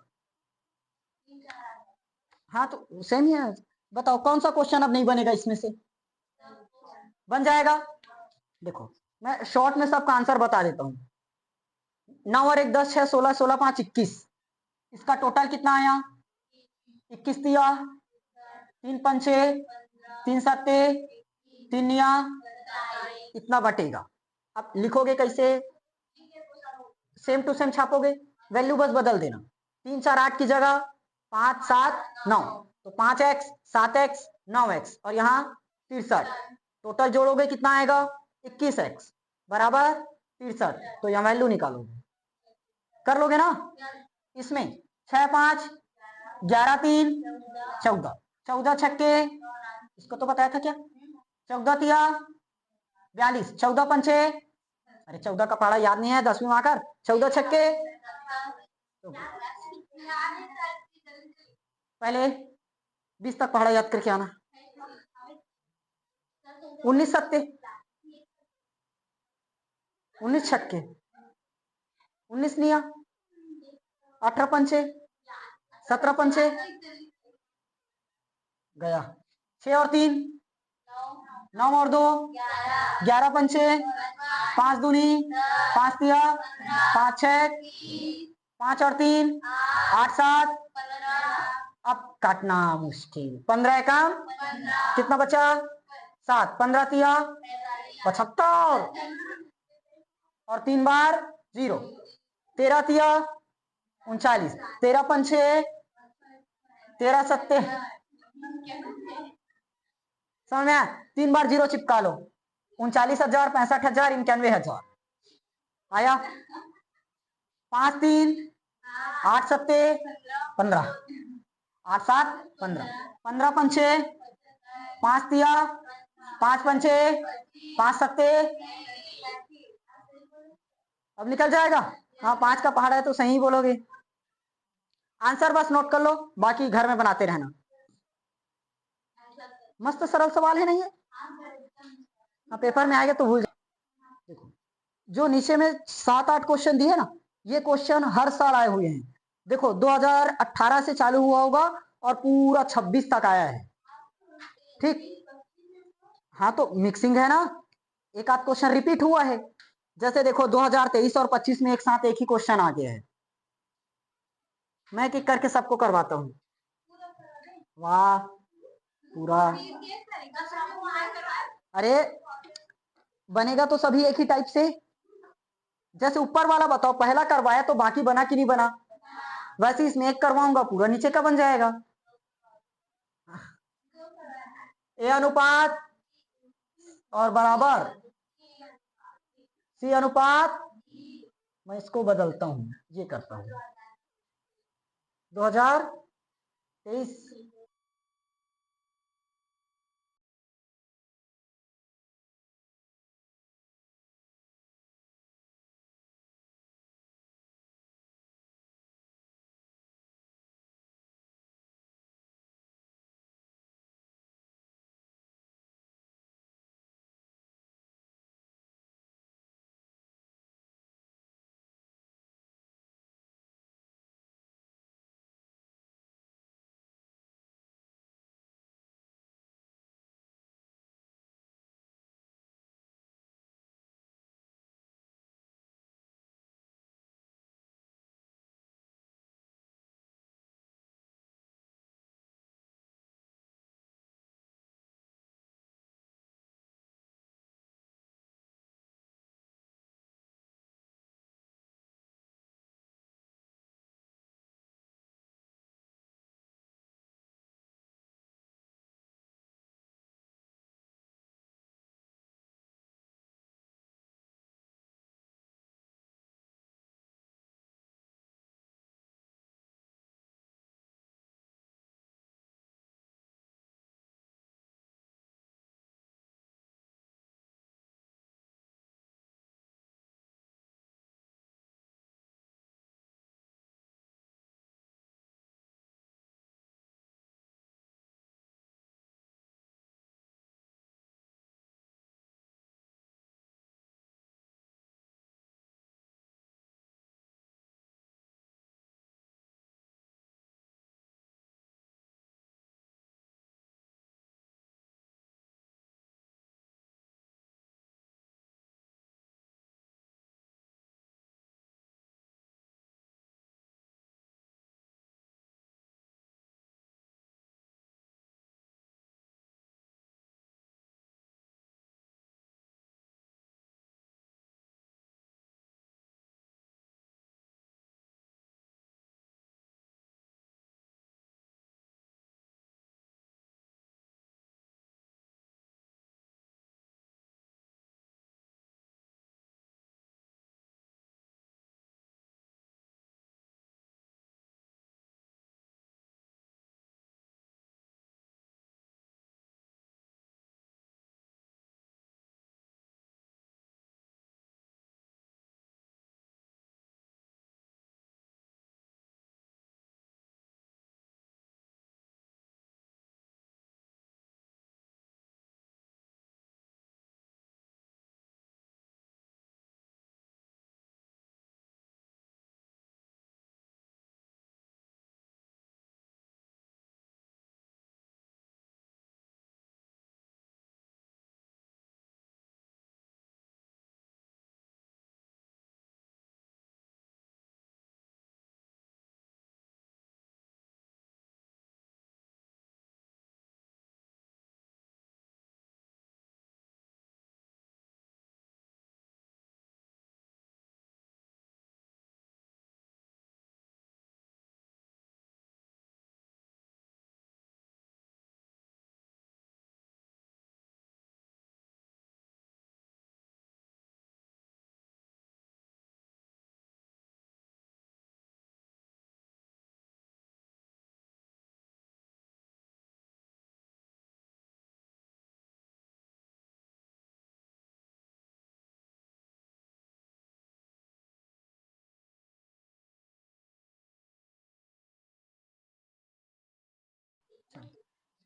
S1: हाँ तो सेम ही है। बताओ कौन सा क्वेश्चन अब नहीं बनेगा इसमें से? बन जाएगा। देखो मैं शॉर्ट में सबका आंसर बता देता हूं। 9 और 1 10 6 16 16 5 21। इसका टोटल कितना आया? 21 दिया, 3 पंचे 3 सत्ते 3 निया, इतना बटेगा। अब लिखोगे कैसे? सेम टू सेम छापोगे, वैल्यू बस बदल देना। 3 4 8 की जगह 5 7 9, तो 5x 7x 9x और यहाँ 63। टोटल जोड़ोगे कितना आएगा? 21x बराबर 63। तो यहाँ वैल्यू निकालोगे, कर लोगे ना? इसमें 6 5 11 3 14, 14 छक्के, इसको तो बताया था क्या? 14 तिया 42, 14 पंचे, अरे 14 का पहाड़ा याद नहीं है 10वीं में आकर, 14 छक्के। पहले 20 तक पहाड़ा याद करके आना। 19 सत्ते 19 छक्के, 19 निया, 18 पंचे 17 पंचे, गया 6 और 3 9 और 2 11 पंचे, 5 दूनी 5 तिया 5 6 5 और 3 8 7। अब काटना मुश्किल, 15 एकम कितना बचा? 7, 15 तिया 75 और 3 बार 0, 13 तिया 39, 13 पंचे 13 सत्ते, समझ में? 3 बार 0 चिपका लो, 39,000 65,000 91,000। आया? 5 3 8 सत्ते 15, 8 7 15, 15 पंचे 5 तिया 5 पंचे 5 सत्ते, अब निकल जाएगा। हाँ 5 का पहाड़ा है तो सही बोलोगे। आंसर बस नोट कर लो, बाकी घर में बनाते रहना। मस्त सरल सवाल है नहीं है? हाँ पेपर में आएगा तो भूल जाओ। देखो जो नीचे में 7 8 क्वेश्चन दिए ना, ये क्वेश्चन हर साल आए हुए हैं। देखो 2018 से चालू हुआ होगा और पूरा 26 तक आया है। ठीक, हाँ तो मिक्सिंग है ना, एक आध क्वेश्चन रिपीट हुआ है। जैसे देखो 2023 और 25 में एक साथ एक ही क्वेश्चन आ गया है। मैं एक एक करके सबको करवाता हूँ। वाह, पूरा। अरे बनेगा तो सभी एक ही टाइप से। जैसे ऊपर वाला बताओ, पहला करवाया तो बाकी बना कि नहीं बना, वैसे इसमें एक करवाऊंगा पूरा नीचे का बन जाएगा। ए अनुपात और बराबर सी अनुपात। मैं इसको बदलता हूं, ये करता हूं 2023।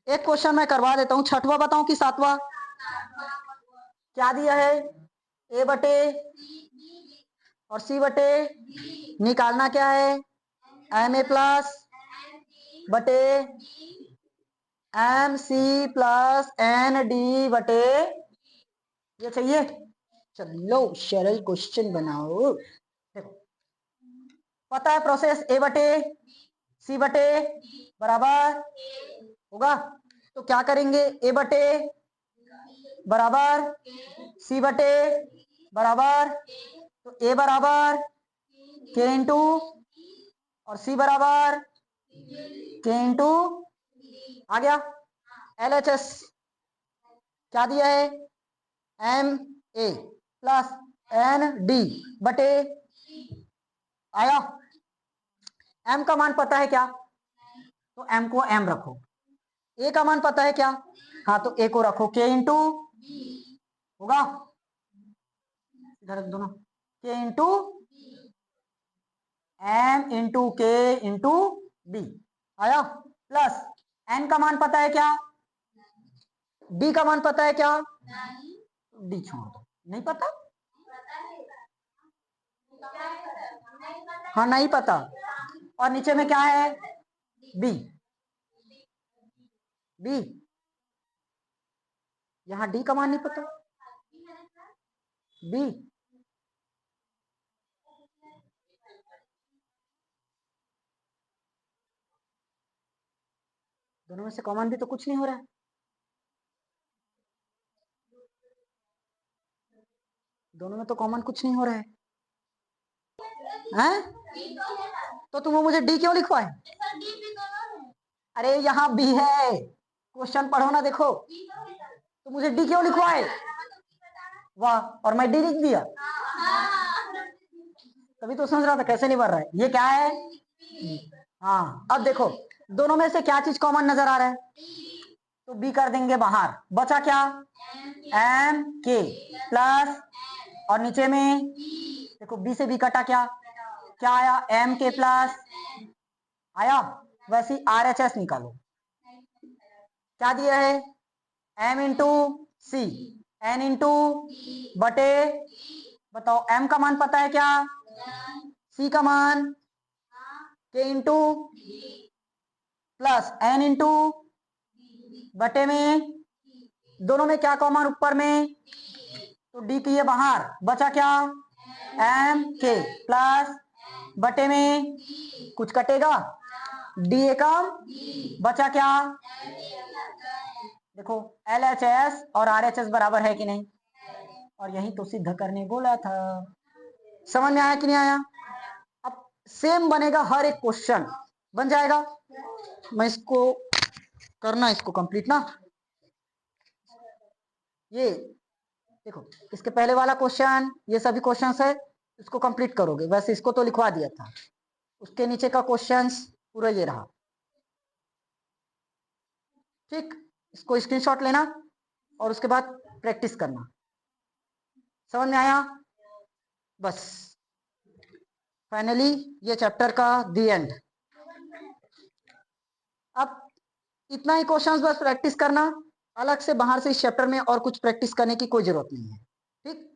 S1: एक क्वेश्चन मैं करवा देता हूँ, छठवां बताऊं कि सातवां? क्या दिया है? ए बटे और सी बटे निकालना क्या है, एम ए प्लस बटे M C plus N D बटे ये चाहिए। चलो सरल क्वेश्चन बनाओ। देखो पता है प्रोसेस, ए बटे सी बटे बराबर होगा, तो क्या करेंगे, ए बटे बराबर सी बटे बराबर, तो ए बराबर के इंटू और सी बराबर के इंटू आ गया एल एच एस, क्या दिया है, M A plus N D बटे आया। एम का मान पता है क्या, तो एम को एम रखो, ए का मान पता है क्या, हाँ तो ए को रखो के इंटू होगा, इधर दोनों के इंटू एम इंटू के इंटू बी आया, प्लस एन का मान पता है क्या, डी का मान पता है क्या, डी छोड़ दो, नहीं पता, हाँ नहीं पता, और नीचे में क्या है, बी, बी यहां डी का मान नहीं पता, बी दोनों में से कॉमन भी तो कुछ नहीं हो रहा है, दोनों में तो कॉमन कुछ नहीं हो रहा है, हैं? तो तुम मुझे डी क्यों लिखवाए, अरे यहाँ बी है, क्वेश्चन पढ़ो ना, देखो तो मुझे डी क्यों लिखवाए, वाह, और मैं डी लिख दिया, तभी तो समझ रहा था कैसे नहीं बढ़ रहा है, ये क्या है, हाँ अब देखो दोनों में से क्या चीज कॉमन नजर आ रहा है, तो बी कर देंगे बाहर, बचा क्या, एम के प्लस और नीचे में देखो बी से बी कटा, क्या आया, एम के प्लस आया, वैसे ही आर एच एस निकालो, क्या दिया है, M into C N into बटे, बताओ एम का मान पता है क्या, सी का मान के इंटू प्लस एन इंटू बटे में, दोनों में क्या कॉमन ऊपर में, तो डी की ये बाहर, बचा क्या, एम के प्लस बटे में कुछ कटेगा, डी ए कम, बचा क्या, देखो एल एच एस और आर एच एस बराबर है कि नहीं, और यही तो सिद्ध करने बोला था, समझ में आया कि नहीं आया। अब सेम बनेगा हर एक क्वेश्चन, बन जाएगा, मैं इसको करना, इसको कंप्लीट ना, ये देखो इसके पहले वाला क्वेश्चन, ये सभी क्वेश्चंस है, इसको कंप्लीट करोगे, वैसे इसको तो लिखवा दिया था, उसके नीचे का क्वेश्चंस पूरा ये रहा, ठीक, इसको स्क्रीनशॉट लेना और उसके बाद प्रैक्टिस करना, समझ में आया, बस फाइनली ये चैप्टर का दी एंड। अब इतना ही क्वेश्चंस बस प्रैक्टिस करना, अलग से बाहर से इस चैप्टर में और कुछ प्रैक्टिस करने की कोई जरूरत नहीं है, ठीक।